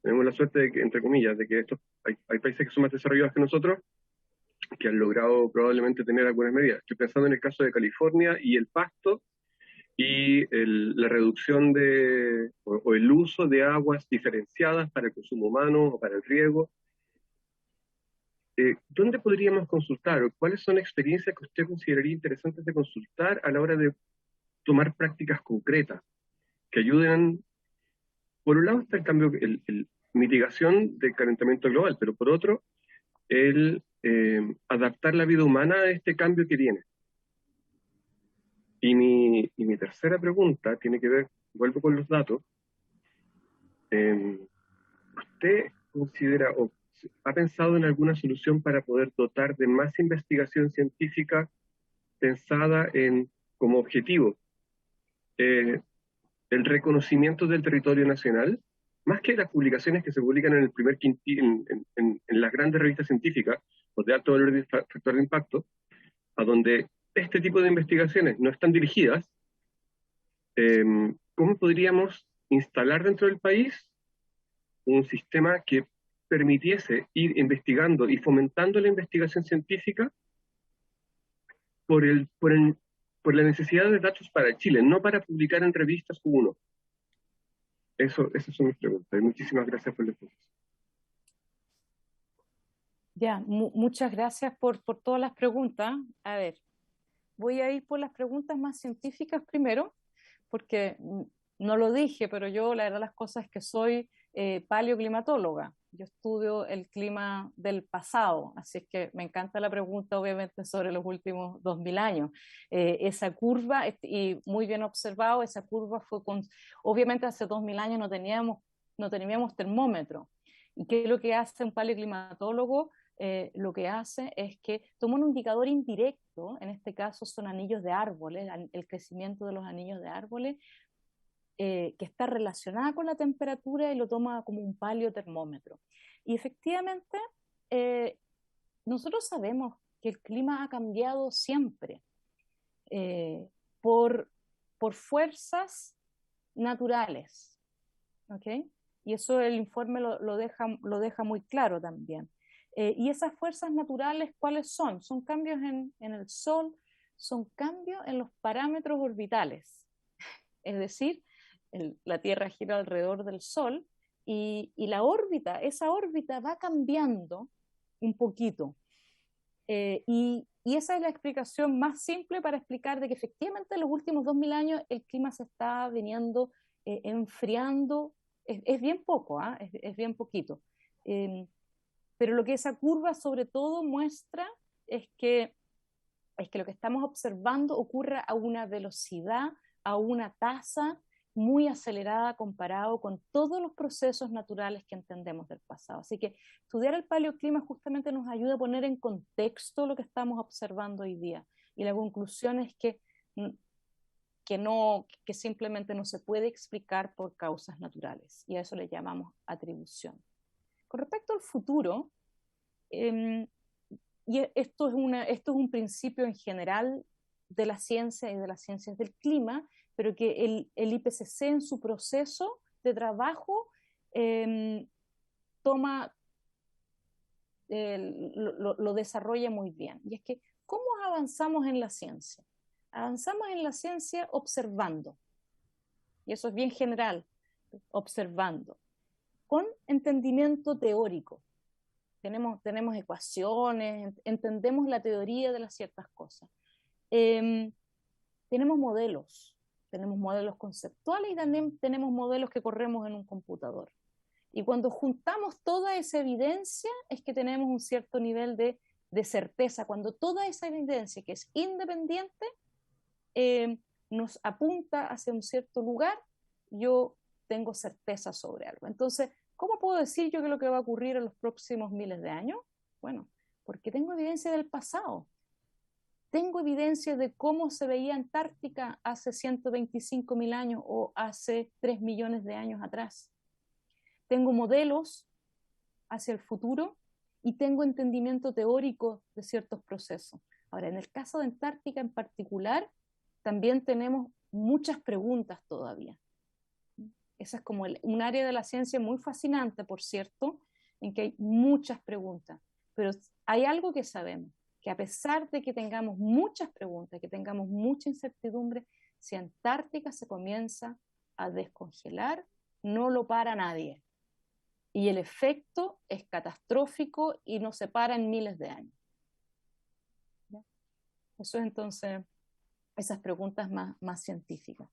tenemos la suerte de que, entre comillas, de que hay países que son más desarrollados que nosotros, que han logrado probablemente tener algunas medidas. Estoy pensando en el caso de California y el pasto y la reducción o el uso de aguas diferenciadas para el consumo humano o para el riego. ¿Dónde podríamos consultar o cuáles son experiencias que usted consideraría interesantes de consultar a la hora de tomar prácticas concretas que ayuden? Por un lado está el cambio, mitigación del calentamiento global, pero por otro, adaptar la vida humana a este cambio que viene. Y mi tercera pregunta tiene que ver, vuelvo con los datos. ¿Usted considera o ha pensado en alguna solución para poder dotar de más investigación científica pensada como objetivo el reconocimiento del territorio nacional? Más que las publicaciones que se publican en el primer quintil, en las grandes revistas científicas, o de alto valor de factor de impacto, a donde este tipo de investigaciones no están dirigidas, ¿cómo podríamos instalar dentro del país un sistema que permitiese ir investigando y fomentando la investigación científica por la necesidad de datos para Chile, no para publicar en revistas uno? Esas son mis preguntas. Y muchísimas gracias por la exposición. Ya, muchas gracias por todas las preguntas. A ver, voy a ir por las preguntas más científicas primero, porque no lo dije, pero yo la verdad las cosas es que soy paleoclimatóloga. Yo estudio el clima del pasado, así es que me encanta la pregunta, obviamente, sobre los últimos 2000 años. Esa curva, y muy bien observado, esa curva fue obviamente hace 2000 años no teníamos termómetro. ¿Y qué es lo que hace un paleoclimatólogo? Lo que hace es que toma un indicador indirecto, en este caso son anillos de árboles, el crecimiento de los anillos de árboles, que está relacionada con la temperatura y lo toma como un paleotermómetro. Y efectivamente, nosotros sabemos que el clima ha cambiado siempre por fuerzas naturales, ¿ok? Y eso el informe lo deja muy claro también. Y esas fuerzas naturales, ¿cuáles son? Son cambios en el Sol, son cambios en los parámetros orbitales. Es decir, la Tierra gira alrededor del Sol y esa órbita va cambiando un poquito. Y esa es la explicación más simple para explicar de que efectivamente en los últimos 2000 años el clima se está viniendo enfriando. Es bien poco, es bien poquito. Pero lo que esa curva sobre todo muestra es que lo que estamos observando ocurre a una velocidad, a una tasa muy acelerada comparado con todos los procesos naturales que entendemos del pasado. Así que estudiar el paleoclima justamente nos ayuda a poner en contexto lo que estamos observando hoy día. Y la conclusión es que simplemente no se puede explicar por causas naturales. Y a eso le llamamos atribución. Con respecto al futuro, y esto es un principio en general de la ciencia y de las ciencias del clima, pero que el IPCC en su proceso de trabajo lo desarrolla muy bien. Y es que, ¿cómo avanzamos en la ciencia? Avanzamos en la ciencia observando, y eso es bien general, observando, con entendimiento teórico. Tenemos ecuaciones, entendemos la teoría de las ciertas cosas. Tenemos modelos conceptuales y también tenemos modelos que corremos en un computador. Y cuando juntamos toda esa evidencia es que tenemos un cierto nivel de certeza. Cuando toda esa evidencia que es independiente nos apunta hacia un cierto lugar, yo tengo certeza sobre algo. Entonces, ¿Cómo puedo decir yo que lo que va a ocurrir en los próximos miles de años? Bueno, porque tengo evidencia del pasado. Tengo evidencia de cómo se veía Antártica hace 125.000 años o hace 3 millones de años atrás. Tengo modelos hacia el futuro y tengo entendimiento teórico de ciertos procesos. Ahora, en el caso de Antártica en particular, también tenemos muchas preguntas todavía. Esa es como un área de la ciencia muy fascinante, por cierto, en que hay muchas preguntas. Pero hay algo que sabemos, que a pesar de que tengamos muchas preguntas, que tengamos mucha incertidumbre, si Antártica se comienza a descongelar, no lo para nadie. Y el efecto es catastrófico y nos separa en miles de años. ¿Ya? Eso es entonces esas preguntas más científicas.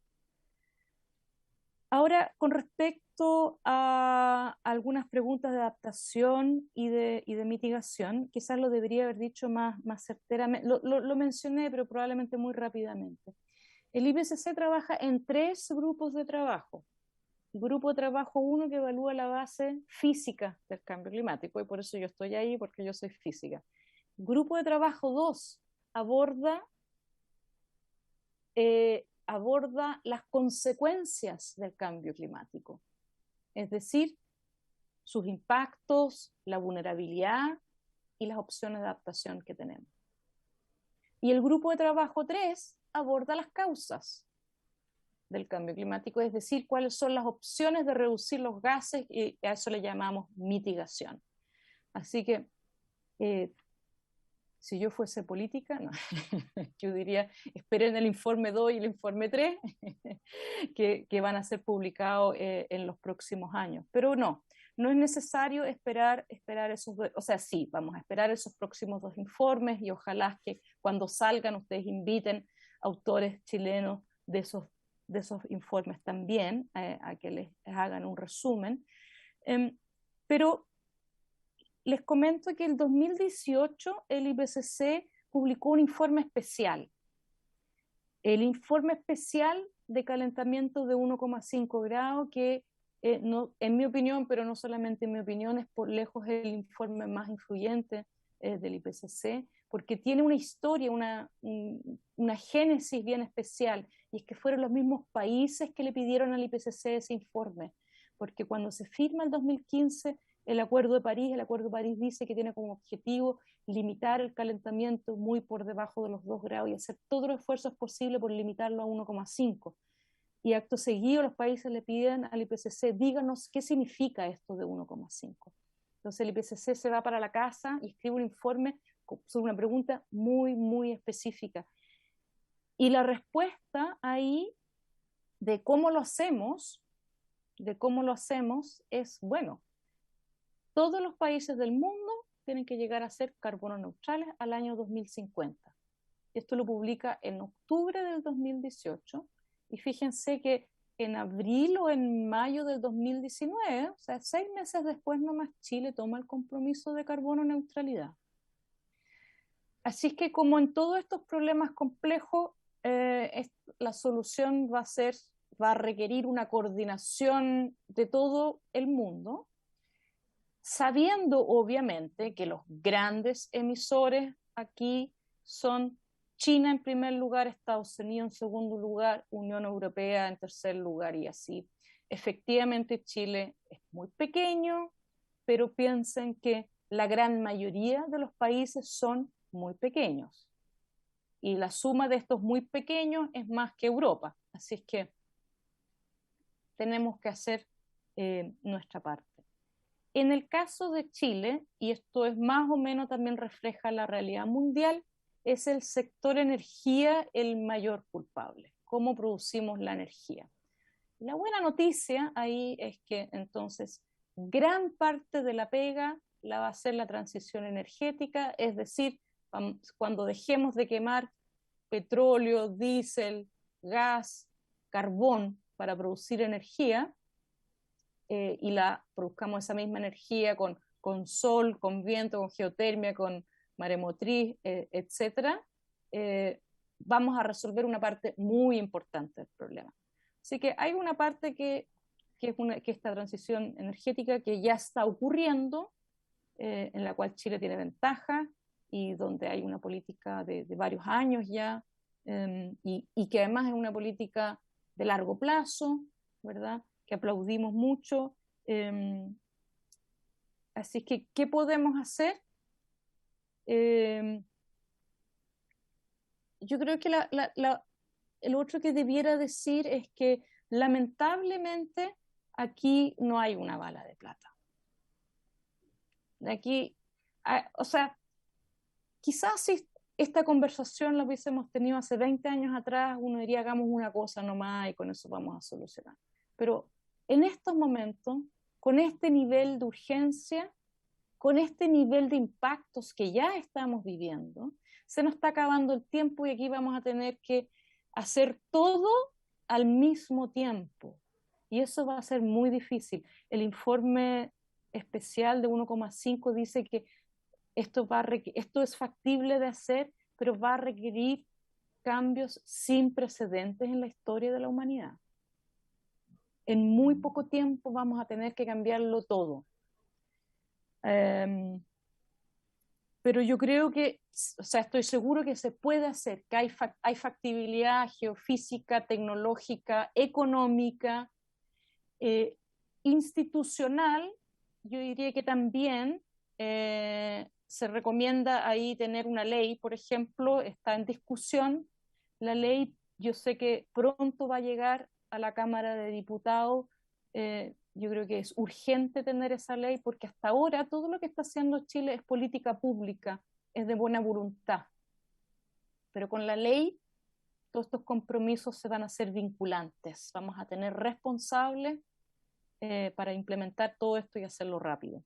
Ahora, con respecto a algunas preguntas de adaptación y de mitigación, quizás lo debería haber dicho más certeramente, lo mencioné, pero probablemente muy rápidamente. El IPCC trabaja en 3 grupos de trabajo. El grupo de trabajo 1 que evalúa la base física del cambio climático, y por eso yo estoy ahí, porque yo soy física. El grupo de trabajo 2 aborda las consecuencias del cambio climático, es decir, sus impactos, la vulnerabilidad y las opciones de adaptación que tenemos. Y el grupo de trabajo 3 aborda las causas del cambio climático, es decir, cuáles son las opciones de reducir los gases, y a eso le llamamos mitigación. Así que, si yo fuese política, no. Yo diría, esperen el informe 2 y el informe 3, que van a ser publicados en los próximos años. Pero no es necesario esperar esos dos, o sea, sí, vamos a esperar esos próximos 2 informes y ojalá que cuando salgan ustedes inviten autores chilenos de esos informes también, a que les hagan un resumen. Pero les comento que en 2018 el IPCC publicó un informe especial. El informe especial de calentamiento de 1,5 grados, que no, en mi opinión, pero no solamente en mi opinión, es por lejos el informe más influyente del IPCC, porque tiene una historia, una génesis bien especial, y es que fueron los mismos países que le pidieron al IPCC ese informe, porque cuando se firma el 2015 el Acuerdo de París dice que tiene como objetivo limitar el calentamiento muy por debajo de los 2 grados y hacer todos los esfuerzos posibles por limitarlo a 1,5. Y acto seguido los países le piden al IPCC, díganos qué significa esto de 1,5. Entonces el IPCC se va para la casa y escribe un informe sobre una pregunta muy, muy específica. Y la respuesta ahí de cómo lo hacemos es, bueno, todos los países del mundo tienen que llegar a ser carbono neutrales al año 2050. Esto lo publica en octubre del 2018, y fíjense que en abril o en mayo del 2019, o sea, 6 meses después nomás, Chile toma el compromiso de carbono neutralidad. Así es que, como en todos estos problemas complejos, la solución va a requerir una coordinación de todo el mundo, sabiendo obviamente que los grandes emisores aquí son China en primer lugar, Estados Unidos en segundo lugar, Unión Europea en tercer lugar, y así. Efectivamente Chile es muy pequeño, pero piensen que la gran mayoría de los países son muy pequeños, y la suma de estos muy pequeños es más que Europa, así es que tenemos que hacer nuestra parte. En el caso de Chile, y esto es más o menos también refleja la realidad mundial, es el sector energía el mayor culpable. ¿Cómo producimos la energía? La buena noticia ahí es que entonces gran parte de la pega la va a hacer la transición energética, es decir, cuando dejemos de quemar petróleo, diésel, gas, carbón para producir energía, y produzcamos esa misma energía con sol, con viento, con geotermia, con maremotriz, etcétera, vamos a resolver una parte muy importante del problema. Así que hay una parte que que esta transición energética que ya está ocurriendo, en la cual Chile tiene ventaja y donde hay una política de varios años ya, y que además es una política de largo plazo, ¿verdad? Que aplaudimos mucho. Así que, ¿qué podemos hacer? Yo creo que el otro que debiera decir es que lamentablemente aquí no hay una bala de plata. Aquí, o sea, quizás si esta conversación la hubiésemos tenido hace 20 años atrás, uno diría hagamos una cosa nomás y con eso vamos a solucionar. Pero en estos momentos, con este nivel de urgencia, con este nivel de impactos que ya estamos viviendo, se nos está acabando el tiempo y aquí vamos a tener que hacer todo al mismo tiempo. Y eso va a ser muy difícil. El informe especial de 1,5 dice que esto es factible de hacer, pero va a requerir cambios sin precedentes en la historia de la humanidad. En muy poco tiempo vamos a tener que cambiarlo todo. Pero yo creo que, o sea, estoy seguro que se puede hacer, que hay factibilidad geofísica, tecnológica, económica, institucional. Yo diría que también se recomienda ahí tener una ley, por ejemplo, está en discusión. La ley, yo sé que pronto va a llegar a la Cámara de Diputados. Yo creo que es urgente tener esa ley porque hasta ahora todo lo que está haciendo Chile es política pública, es de buena voluntad. Pero con la ley todos estos compromisos se van a hacer vinculantes. Vamos a tener responsables para implementar todo esto y hacerlo rápido.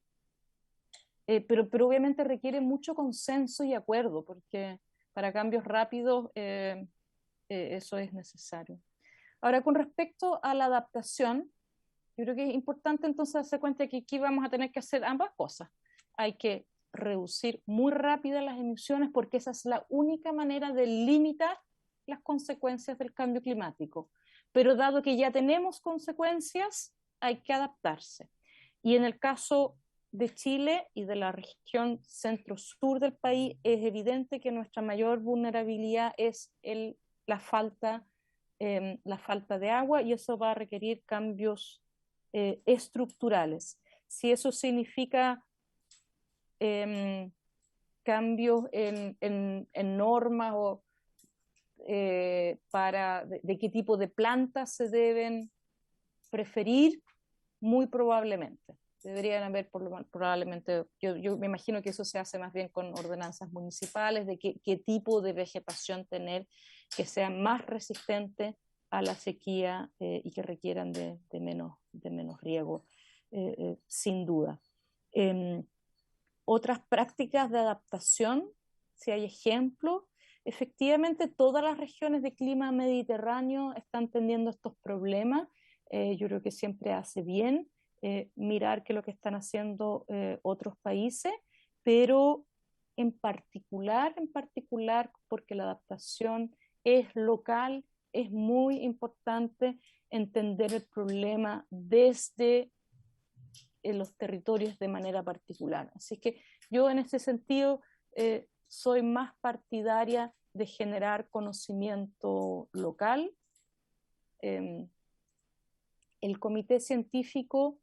Pero obviamente requiere mucho consenso y acuerdo, porque para cambios rápidos eso es necesario. Ahora, con respecto a la adaptación, yo creo que es importante entonces darse cuenta que aquí vamos a tener que hacer ambas cosas. Hay que reducir muy rápido las emisiones porque esa es la única manera de limitar las consecuencias del cambio climático. Pero dado que ya tenemos consecuencias, hay que adaptarse. Y en el caso de Chile y de la región centro-sur del país, es evidente que nuestra mayor vulnerabilidad es la falta de agua, y eso va a requerir cambios estructurales. Si eso significa cambios en normas o de qué tipo de plantas se deben preferir, muy probablemente. Deberían haber probablemente, yo me imagino que eso se hace más bien con ordenanzas municipales, de qué tipo de vegetación tener que sea más resistente a la sequía y que requieran de menos riego, sin duda. Otras prácticas de adaptación, si hay ejemplos, efectivamente todas las regiones de clima mediterráneo están teniendo estos problemas. Yo creo que siempre hace bien mirar qué es lo que están haciendo otros países, pero en particular, porque la adaptación es local, es muy importante entender el problema desde los territorios de manera particular. Así que yo en ese sentido soy más partidaria de generar conocimiento local. El Comité Científico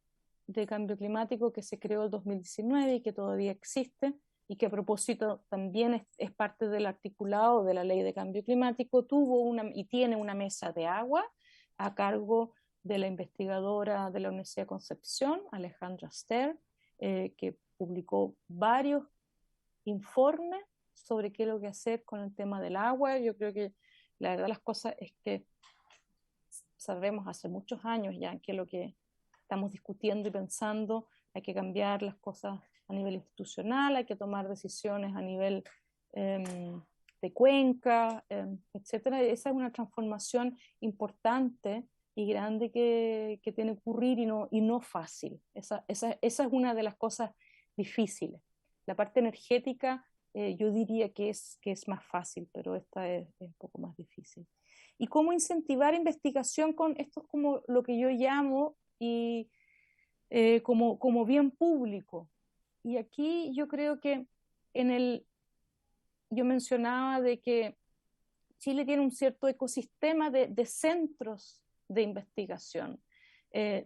de Cambio Climático que se creó en 2019 y que todavía existe, y que a propósito también es parte del articulado de la Ley de Cambio Climático, tiene una mesa de agua a cargo de la investigadora de la Universidad de Concepción, Alejandra Ster, que publicó varios informes sobre qué es lo que hacer con el tema del agua. Yo creo que la verdad las cosas es que sabemos hace muchos años ya que lo que estamos discutiendo y pensando, hay que cambiar las cosas a nivel institucional, hay que tomar decisiones a nivel de cuenca, etcétera. Esa es una transformación importante y grande que tiene que ocurrir y no fácil. Esa es una de las cosas difíciles. La parte energética yo diría que es más fácil, pero esta es un poco más difícil. Y cómo incentivar investigación con esto, es como lo que yo llamo y como bien público. Y aquí yo creo que yo mencionaba de que Chile tiene un cierto ecosistema de centros de investigación.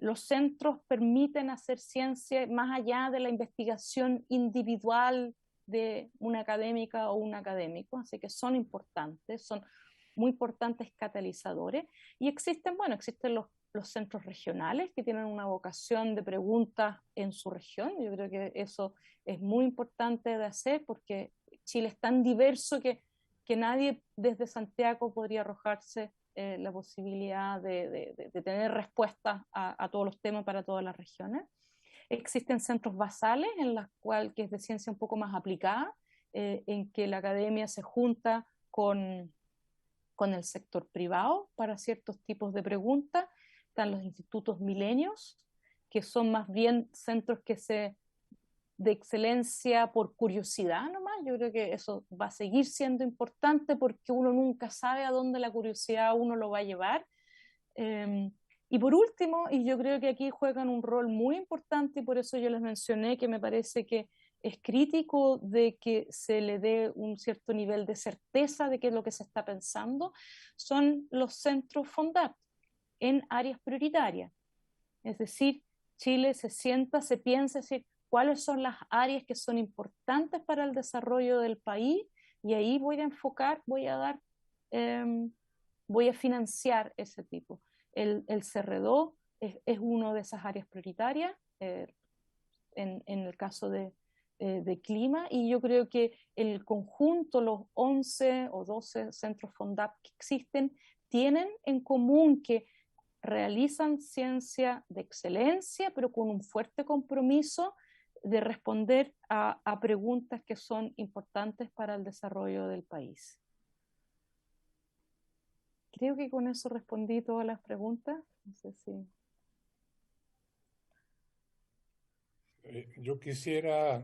Los centros permiten hacer ciencia más allá de la investigación individual de una académica o un académico, así que son importantes, son muy importantes catalizadores. Y existen los centros regionales que tienen una vocación de preguntas en su región. Yo creo que eso es muy importante de hacer porque Chile es tan diverso que nadie desde Santiago podría arrojarse la posibilidad de tener respuestas a todos los temas para todas las regiones. Existen centros basales en los cuales, que es de ciencia un poco más aplicada, en que la academia se junta con el sector privado para ciertos tipos de preguntas. Están los institutos milenios, que son más bien centros de excelencia por curiosidad nomás. Yo creo que eso va a seguir siendo importante porque uno nunca sabe a dónde la curiosidad uno lo va a llevar. Y por último, y yo creo que aquí juegan un rol muy importante, y por eso yo les mencioné que me parece que es crítico de que se le dé un cierto nivel de certeza de qué es lo que se está pensando, son los centros FONDAP en áreas prioritarias. Es decir, Chile se sienta, se piensa, es decir, cuáles son las áreas que son importantes para el desarrollo del país, y ahí voy a enfocar, voy a financiar ese tipo. El CR2 es una de esas áreas prioritarias en el caso de clima, y yo creo que el conjunto, los 11 o 12 centros FONDAP que existen, tienen en común que realizan ciencia de excelencia, pero con un fuerte compromiso de responder a preguntas que son importantes para el desarrollo del país. Creo que con eso respondí todas las preguntas. No sé si... Yo quisiera,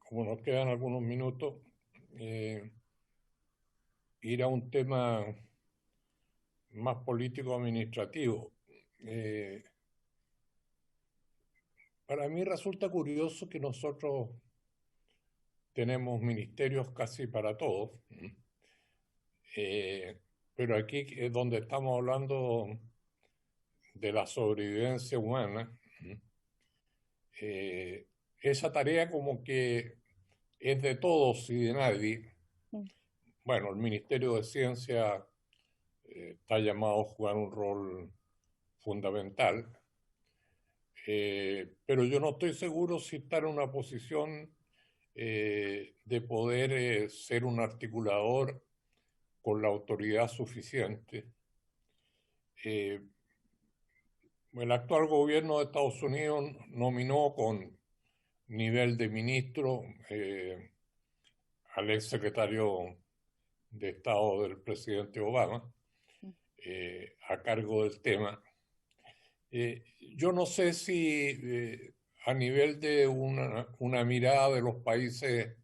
como nos quedan algunos minutos, ir a un tema más político-administrativo. Para mí resulta curioso que nosotros tenemos ministerios casi para todos, pero aquí es donde estamos hablando de la sobrevivencia humana. Esa tarea como que es de todos y de nadie. Bueno, el Ministerio de Ciencia está llamado a jugar un rol fundamental, pero yo no estoy seguro si está en una posición de poder ser un articulador con la autoridad suficiente. El actual gobierno de Estados Unidos nominó con nivel de ministro al ex secretario de Estado del presidente Obama a cargo del tema. Yo no sé si a nivel de una mirada de los países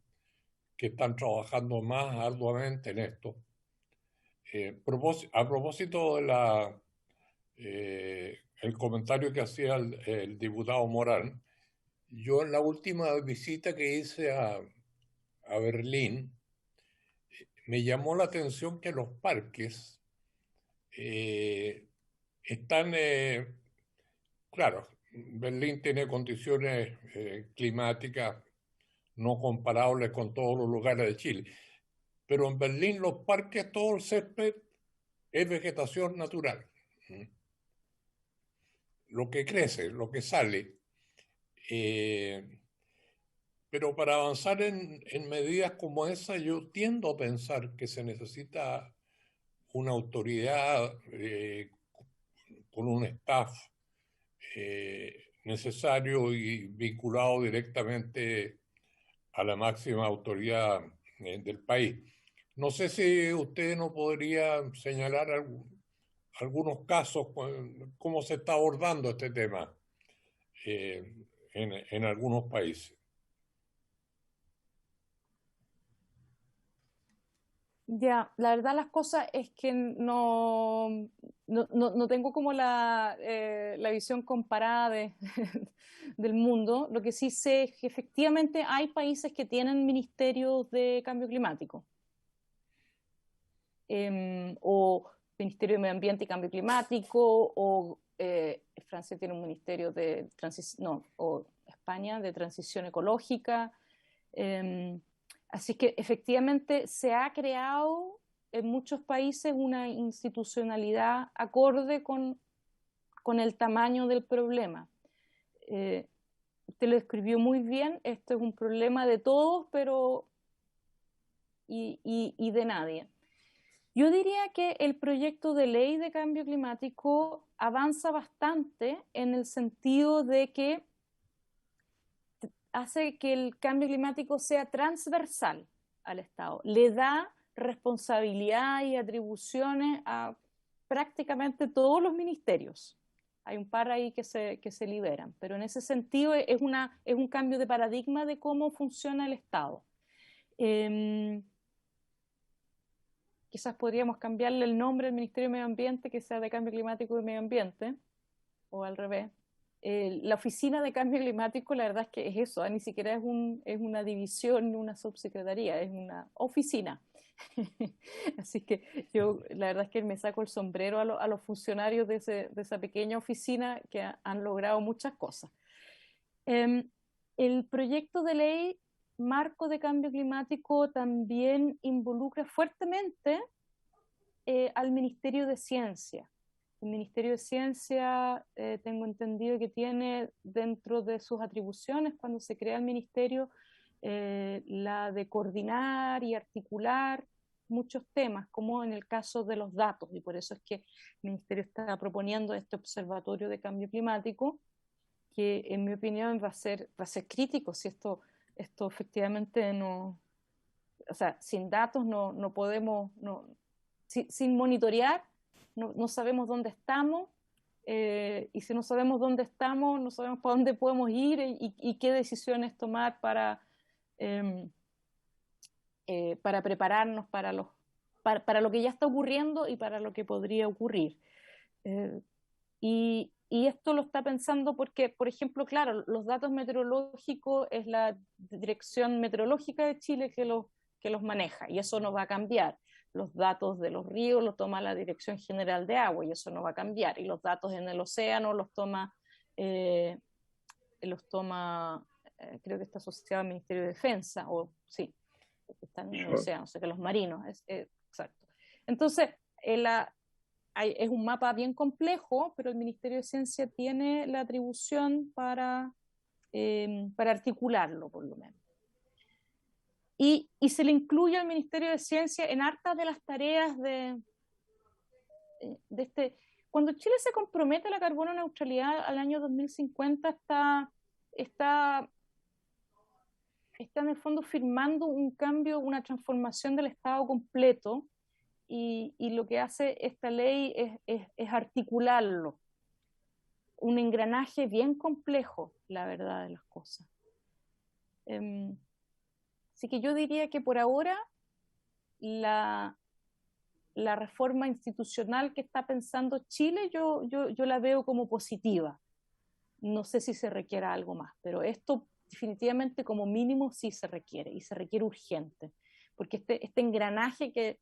que están trabajando más arduamente en esto, a propósito de el comentario que hacía el diputado Morán, yo en la última visita que hice a Berlín, me llamó la atención que los parques están, claro, Berlín tiene condiciones climáticas no comparables con todos los lugares de Chile, pero en Berlín los parques, todo el césped es vegetación natural. Lo que crece, lo que sale. Pero para avanzar en medidas como esa, yo tiendo a pensar que se necesita una autoridad con un staff necesario y vinculado directamente a la máxima autoridad del país. No sé si usted nos podría señalar algunos casos, cómo se está abordando este tema en algunos países. Ya, la verdad las cosas es que no tengo como la visión comparada del mundo. Lo que sí sé es que efectivamente hay países que tienen ministerios de cambio climático, o Ministerio de Medio Ambiente y Cambio Climático, o Francia tiene un ministerio de transición, no, o España de transición ecológica. Así que efectivamente se ha creado en muchos países una institucionalidad acorde con el tamaño del problema. Usted lo describió muy bien, esto es un problema de todos, pero y de nadie. Yo diría que el proyecto de ley de cambio climático avanza bastante en el sentido de que hace que el cambio climático sea transversal al Estado. Le da responsabilidad y atribuciones a prácticamente todos los ministerios. Hay un par ahí que se liberan, pero en ese sentido es un cambio de paradigma de cómo funciona el Estado. Quizás podríamos cambiarle el nombre al Ministerio de Medio Ambiente, que sea de Cambio Climático y Medio Ambiente, o al revés. La oficina de cambio climático, la verdad es que es eso, ni siquiera es una división, una subsecretaría, es una oficina. Así que yo la verdad es que me saco el sombrero a los funcionarios de esa pequeña oficina que han logrado muchas cosas. El proyecto de ley marco de cambio climático también involucra fuertemente al Ministerio de Ciencia. El Ministerio de Ciencia, tengo entendido que tiene dentro de sus atribuciones, cuando se crea el ministerio, la de coordinar y articular muchos temas, como en el caso de los datos, y por eso es que el Ministerio está proponiendo este observatorio de cambio climático, que en mi opinión va a ser crítico si esto efectivamente no, o sea, sin datos no podemos, sin monitorear, no sabemos dónde estamos, y si no sabemos dónde estamos, no sabemos para dónde podemos ir y qué decisiones tomar para prepararnos para lo que ya está ocurriendo y para lo que podría ocurrir. Y esto lo está pensando porque, por ejemplo, claro, los datos meteorológicos es la Dirección Meteorológica de Chile que los maneja, y eso no va a cambiar. Los datos de los ríos los toma la Dirección General de Agua, y eso no va a cambiar. Y los datos en el océano los toma creo que está asociado al Ministerio de Defensa, o sí, están en el océano, o sea que los marinos, exacto. Entonces, es un mapa bien complejo, pero el Ministerio de Ciencia tiene la atribución para articularlo, por lo menos. Y se le incluye al Ministerio de Ciencia en hartas de las tareas de este. Cuando Chile se compromete a la carbono neutralidad al año 2050, está en el fondo firmando un cambio, una transformación del Estado completo, y lo que hace esta ley es articularlo. Un engranaje bien complejo, la verdad de las cosas. Así que yo diría que por ahora la reforma institucional que está pensando Chile, yo la veo como positiva. No sé si se requiera algo más, pero esto definitivamente como mínimo sí se requiere, y se requiere urgente, porque este engranaje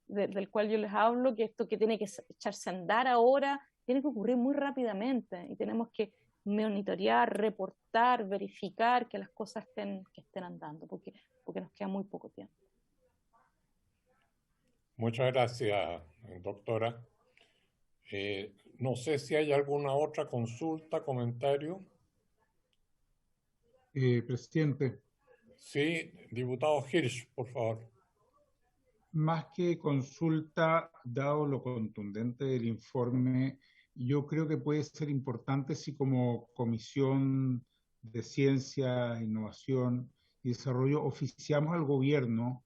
del cual yo les hablo, que esto que tiene que echarse a andar ahora, tiene que ocurrir muy rápidamente, y tenemos que monitorear, reportar, verificar que las cosas que estén andando, porque nos queda muy poco tiempo. Muchas gracias, doctora. No sé si hay alguna otra consulta, comentario. Presidente. Sí, diputado Hirsch, por favor. Más que consulta, dado lo contundente del informe, yo creo que puede ser importante si como Comisión de Ciencia, Innovación y Desarrollo oficiamos al gobierno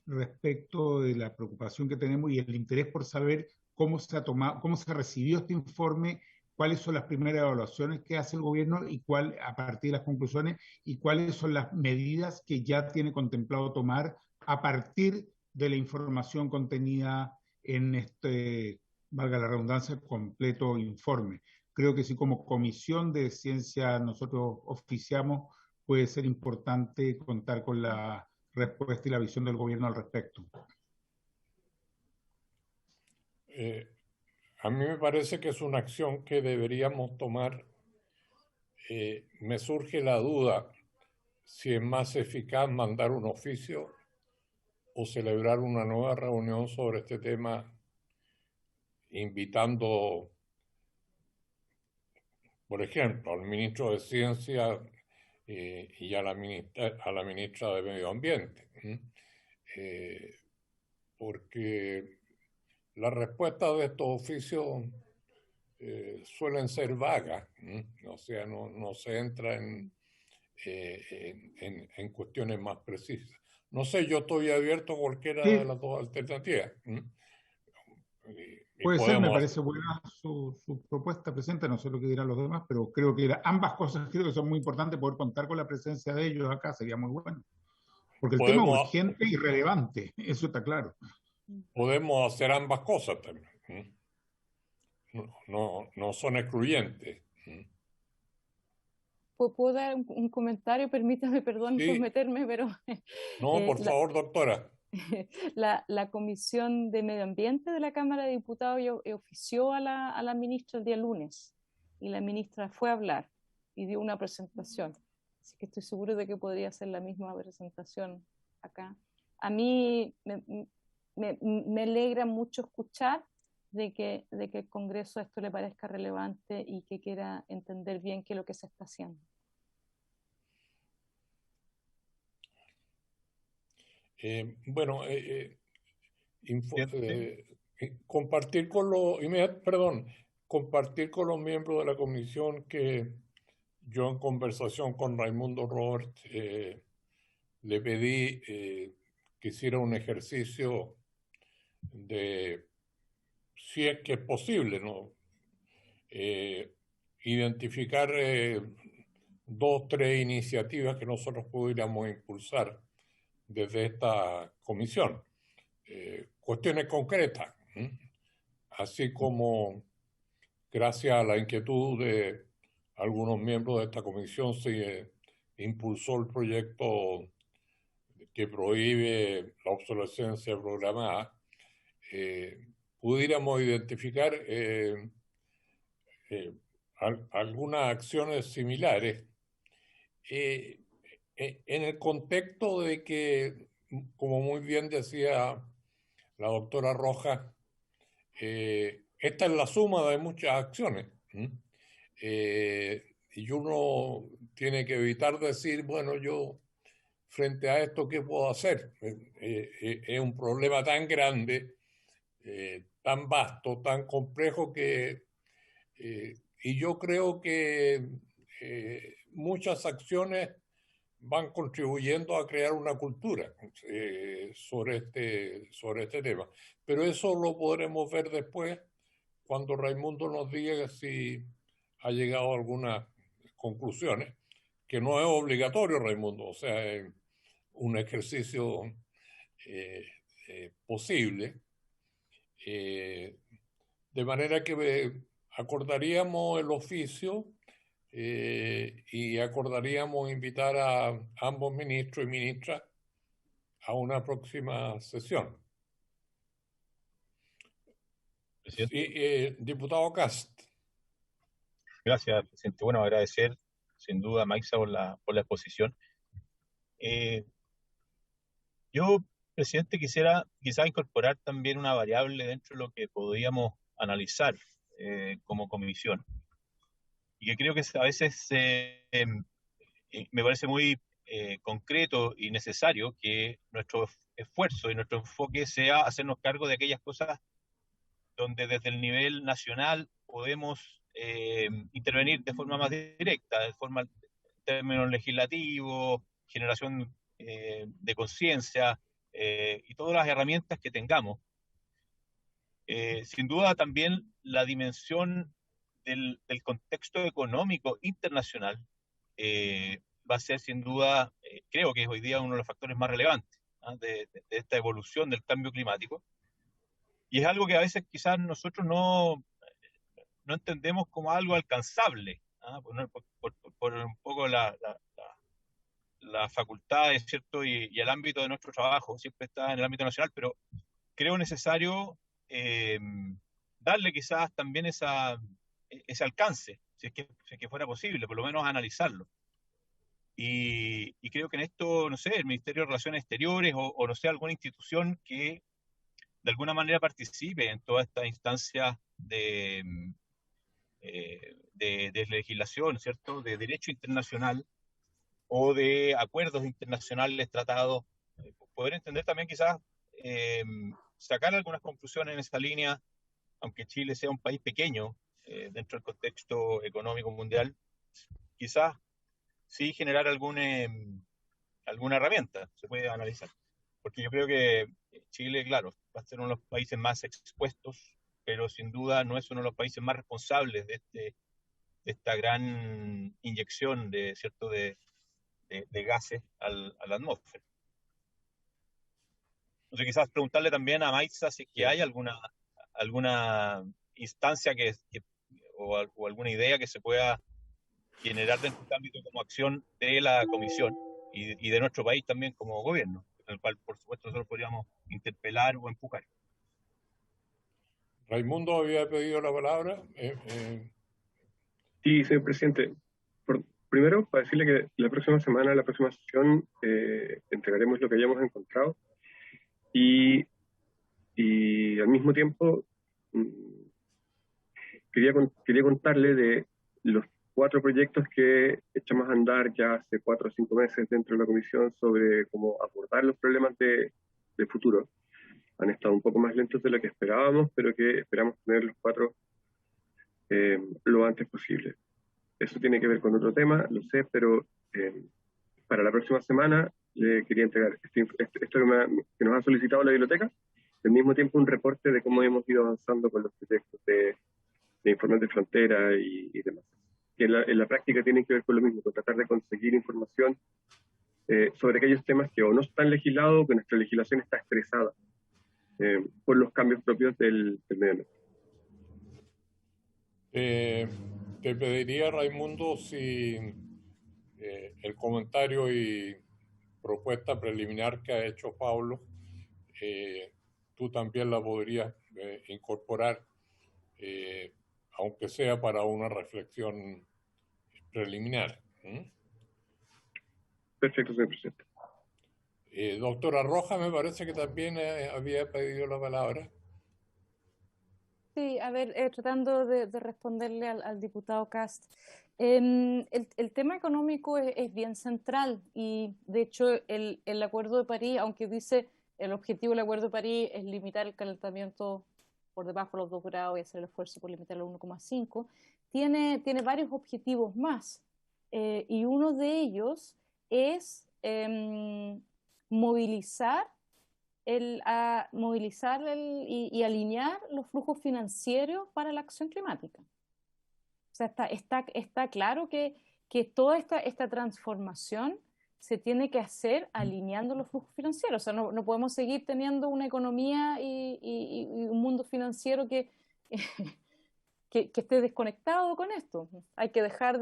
respecto de la preocupación que tenemos y el interés por saber cómo se ha tomado, cómo se ha recibido este informe, cuáles son las primeras evaluaciones que hace el gobierno y a partir de las conclusiones, y cuáles son las medidas que ya tiene contemplado tomar a partir de la información contenida en este, valga la redundancia, completo informe. Creo que si como Comisión de Ciencia nosotros oficiamos, puede ser importante contar con la respuesta y la visión del gobierno al respecto. A mí me parece que es una acción que deberíamos tomar. Me surge la duda si es más eficaz mandar un oficio o celebrar una nueva reunión sobre este tema, invitando, por ejemplo, al ministro de Ciencia y a la ministra de Medio Ambiente. Porque las respuestas de estos oficios suelen ser vagas, o sea, no se entra en cuestiones más precisas. No sé, yo estoy abierto a cualquiera de las dos alternativas. Puede ser, me parece buena su propuesta, presidente, no sé lo que dirán los demás, pero creo que ambas cosas creo que son muy importantes, poder contar con la presencia de ellos acá sería muy bueno. Porque el tema es urgente y relevante, eso está claro. Podemos hacer ambas cosas también. No son excluyentes. ¿Puedo dar un comentario? Permítame, perdón por meterme, pero... No, por favor, doctora. La Comisión de Medio Ambiente de la Cámara de Diputados ofició a la ministra el día lunes, y la ministra fue a hablar y dio una presentación. Así que estoy seguro de que podría ser la misma presentación acá. A mí me alegra mucho escuchar de que el Congreso a esto le parezca relevante y que quiera entender bien qué es lo que se está haciendo. Bueno, compartir con los miembros de la comisión que yo, en conversación con Raimundo Robert, le pedí que hiciera un ejercicio de, si es que es posible, ¿no? Identificar 2 o 3 iniciativas que nosotros pudiéramos impulsar desde esta comisión. Cuestiones concretas, así como, gracias a la inquietud de algunos miembros de esta comisión, se impulsó el proyecto que prohíbe la obsolescencia programada. Pudiéramos identificar algunas acciones similares en el contexto de que, como muy bien decía la doctora Rojas, esta es la suma de muchas acciones, y uno tiene que evitar decir, bueno, yo frente a esto, ¿qué puedo hacer? Es un problema tan grande, tan vasto, tan complejo y yo creo que muchas acciones van contribuyendo a crear una cultura sobre este tema. Pero eso lo podremos ver después, cuando Raimundo nos diga si ha llegado a algunas conclusiones, que no es obligatorio, Raimundo, o sea, es un ejercicio posible. De manera que acordaríamos el oficio y acordaríamos invitar a ambos ministros y ministras a una próxima sesión. Diputado Cast. Gracias, presidente. Bueno, agradecer sin duda a Maisa por la exposición. Yo, presidente, quisiera quizá incorporar también una variable dentro de lo que podríamos analizar como comisión, y que creo que a veces me parece muy concreto y necesario que nuestro esfuerzo y nuestro enfoque sea hacernos cargo de aquellas cosas donde desde el nivel nacional podemos intervenir de forma más directa, en términos legislativos, generación de conciencia y todas las herramientas que tengamos. Sin duda también la dimensión del contexto económico internacional va a ser sin duda, creo que es hoy día uno de los factores más relevantes. de esta evolución del cambio climático. Y es algo que a veces quizás nosotros no entendemos como algo alcanzable, por un poco las facultades, ¿cierto? Y el ámbito de nuestro trabajo siempre está en el ámbito nacional, pero creo necesario darle quizás también ese alcance, si es que fuera posible, por lo menos analizarlo. Y creo que en esto, no sé, el Ministerio de Relaciones Exteriores o no sé, alguna institución que de alguna manera participe en toda esta instancia de legislación, ¿cierto? De derecho internacional o de acuerdos internacionales, tratados, poder entender también quizás sacar algunas conclusiones en esa línea, aunque Chile sea un país pequeño dentro del contexto económico mundial, quizás sí generar alguna herramienta, se puede analizar. Porque yo creo que Chile, claro, va a ser uno de los países más expuestos, pero sin duda no es uno de los países más responsables de esta gran inyección ¿cierto? de gases a la atmósfera. Entonces quizás preguntarle también a Maitza si es que hay alguna instancia o alguna idea que se pueda generar dentro de este ámbito como acción de la Comisión y de nuestro país también como gobierno, en el cual por supuesto nosotros podríamos interpelar o empujar. Raimundo había pedido la palabra. Sí, señor presidente. Primero, para decirle que la próxima semana, la próxima sesión, entregaremos lo que hayamos encontrado y al mismo tiempo quería contarle de los 4 proyectos que echamos a andar ya hace 4 o 5 meses dentro de la comisión sobre cómo abordar los problemas de futuro. Han estado un poco más lentos de lo que esperábamos, pero que esperamos tener los 4 lo antes posible. Eso tiene que ver con otro tema, lo sé, pero para la próxima semana le quería entregar esto que nos ha solicitado la biblioteca, al mismo tiempo un reporte de cómo hemos ido avanzando con los proyectos de informes de frontera y demás. Que en la práctica tienen que ver con lo mismo, con tratar de conseguir información sobre aquellos temas que o no están legislados o que nuestra legislación está estresada por los cambios propios del medio ambiente. Te pediría, Raimundo, si el comentario y propuesta preliminar que ha hecho Pablo, tú también la podrías incorporar, aunque sea para una reflexión preliminar. Perfecto, señor presidente. Doctora Rojas, me parece que también había pedido la palabra. Sí, a ver, tratando de responderle al diputado Cast. El tema económico es bien central y de hecho el Acuerdo de París, aunque dice el objetivo del Acuerdo de París es limitar el calentamiento por debajo de los 2 grados y hacer el esfuerzo por limitarlo a 1,5, tiene varios objetivos más y uno de ellos es movilizar y alinear los flujos financieros para la acción climática. O sea, está claro que toda esta transformación se tiene que hacer alineando los flujos financieros. O sea, no podemos seguir teniendo una economía y un mundo financiero que esté desconectado con esto. Hay que dejar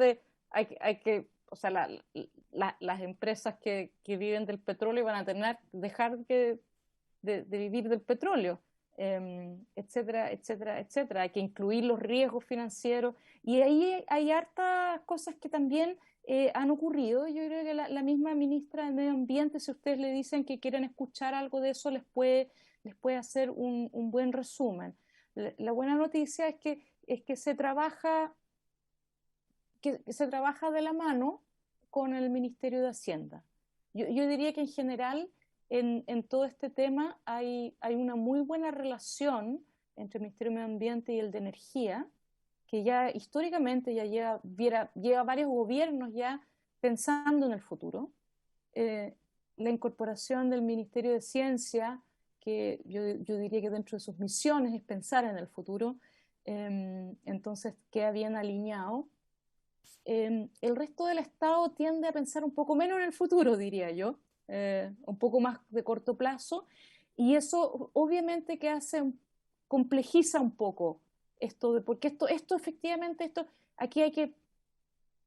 o sea, las empresas que viven del petróleo van a dejar de vivir del petróleo, etcétera, etcétera, etcétera. Hay que incluir los riesgos financieros y ahí hay hartas cosas que también han ocurrido. Yo creo que la misma ministra del Medio Ambiente, si ustedes le dicen que quieren escuchar algo de eso, les puede hacer un buen resumen. La buena noticia es que se trabaja de la mano con el Ministerio de Hacienda. Yo diría que en general en todo este tema hay una muy buena relación entre el Ministerio de Medio Ambiente y el de Energía, que ya históricamente ya lleva varios gobiernos ya pensando en el futuro. La incorporación del Ministerio de Ciencia, que yo diría que dentro de sus misiones es pensar en el futuro, entonces queda bien alineado. El resto del Estado tiende a pensar un poco menos en el futuro, diría yo. un poco más de corto plazo, y eso obviamente que complejiza un poco esto, porque esto efectivamente, aquí hay que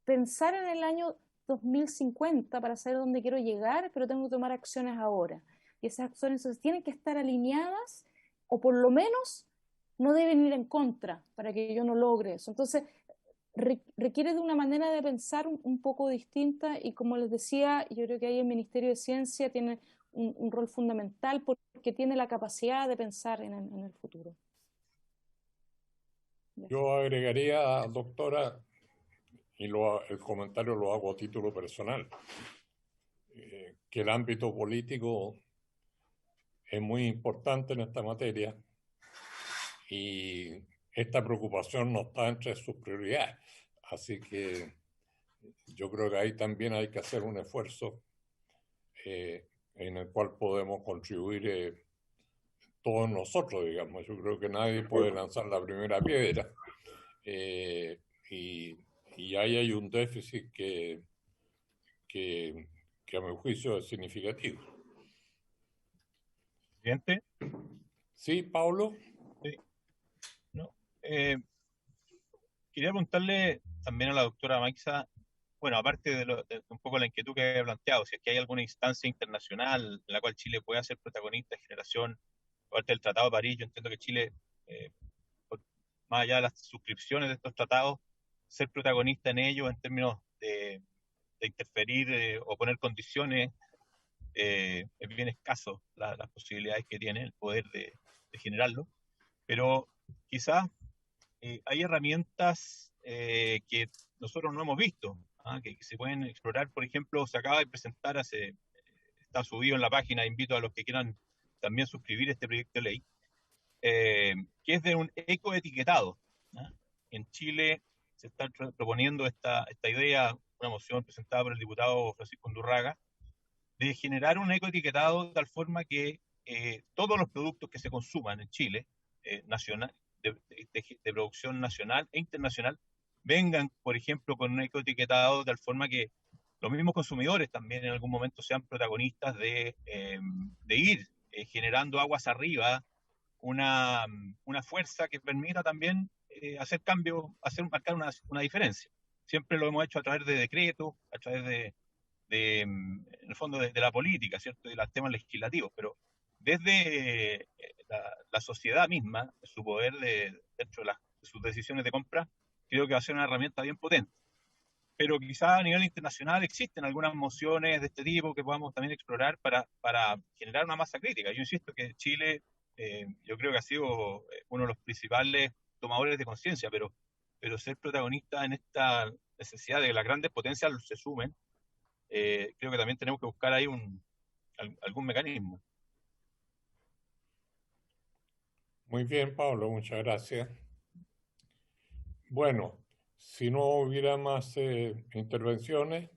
pensar en el año 2050 para saber dónde quiero llegar, pero tengo que tomar acciones ahora. Y esas acciones entonces tienen que estar alineadas, o por lo menos no deben ir en contra para que yo no logre eso. Entonces, requiere de una manera de pensar un poco distinta, y como les decía, yo creo que ahí el Ministerio de Ciencia tiene un rol fundamental porque tiene la capacidad de pensar en el futuro. Yo agregaría, doctora, y el comentario lo hago a título personal, que el ámbito político es muy importante en esta materia y esta preocupación no está entre sus prioridades. Así que yo creo que ahí también hay que hacer un esfuerzo en el cual podemos contribuir todos nosotros, digamos. Yo creo que nadie puede lanzar la primera piedra. Y ahí hay un déficit que a mi juicio es significativo. Presidente. Sí, Pablo. Sí. No, quería preguntarle también a la doctora Maisa, bueno, aparte de un poco la inquietud que había planteado, si es que hay alguna instancia internacional en la cual Chile pueda ser protagonista de generación, aparte del Tratado de París. Yo entiendo que Chile, más allá de las suscripciones de estos tratados, ser protagonista en ellos en términos de interferir o poner condiciones, es bien escaso las posibilidades que tiene el poder de generarlo, pero quizás hay herramientas que nosotros no hemos visto, que se pueden explorar. Por ejemplo, se acaba de presentar, está subido en la página, invito a los que quieran también suscribir este proyecto de ley, que es de un ecoetiquetado. En Chile se está proponiendo esta idea, una moción presentada por el diputado Francisco Undurraga, de generar un ecoetiquetado de tal forma que todos los productos que se consuman en Chile, nacional, de producción nacional e internacional, vengan, por ejemplo, con un ecoetiquetado de tal forma que los mismos consumidores también en algún momento sean protagonistas de ir generando aguas arriba una fuerza que permita también hacer cambios, marcar una diferencia. Siempre lo hemos hecho a través de decretos, a través en el fondo de la política, ¿cierto? Y los temas legislativos, pero desde la sociedad misma, su poder dentro de sus decisiones de compra, creo que va a ser una herramienta bien potente. Pero quizá a nivel internacional existen algunas mociones de este tipo que podamos también explorar para generar una masa crítica. Yo insisto que Chile, yo creo que ha sido uno de los principales tomadores de conciencia, pero ser protagonista en esta necesidad de que las grandes potencias se sumen, creo que también tenemos que buscar ahí algún mecanismo. Muy bien, Pablo, muchas gracias. Bueno, si no hubiera más intervenciones,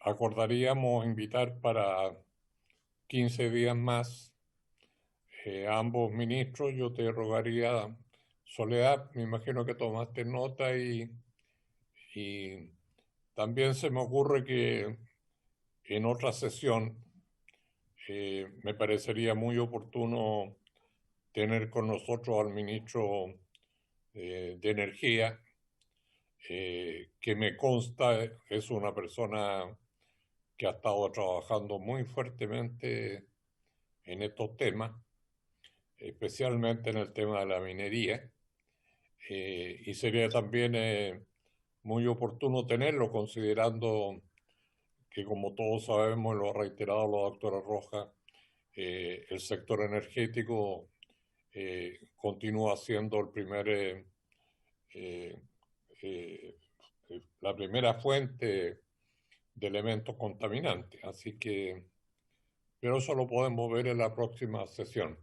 acordaríamos invitar para 15 días más a ambos ministros. Yo te rogaría, Soledad, me imagino que tomaste nota, y también se me ocurre que en otra sesión me parecería muy oportuno tener con nosotros al ministro de Energía, que me consta es una persona que ha estado trabajando muy fuertemente en estos temas, especialmente en el tema de la minería, y sería también muy oportuno tenerlo, considerando que, como todos sabemos, lo ha reiterado la doctora Rojas, el sector energético continúa siendo la primera fuente de elementos contaminantes. Así que, pero eso lo podemos ver en la próxima sesión.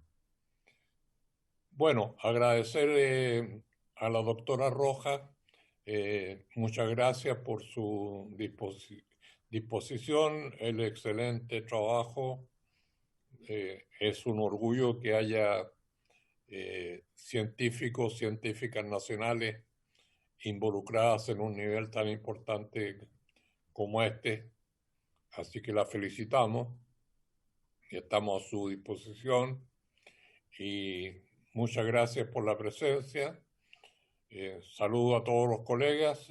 Bueno, agradecer a la doctora Rojas, muchas gracias por su disposición, el excelente trabajo. Es un orgullo que haya científicas nacionales involucradas en un nivel tan importante como este. Así que la felicitamos y estamos a su disposición. Y muchas gracias por la presencia. Saludo a todos los colegas,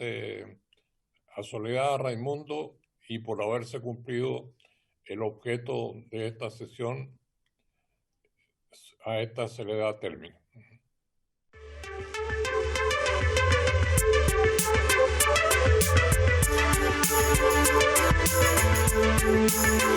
a Soledad, a Raimundo, y por haberse cumplido el objeto de esta sesión. A esta se le da término. Thank you.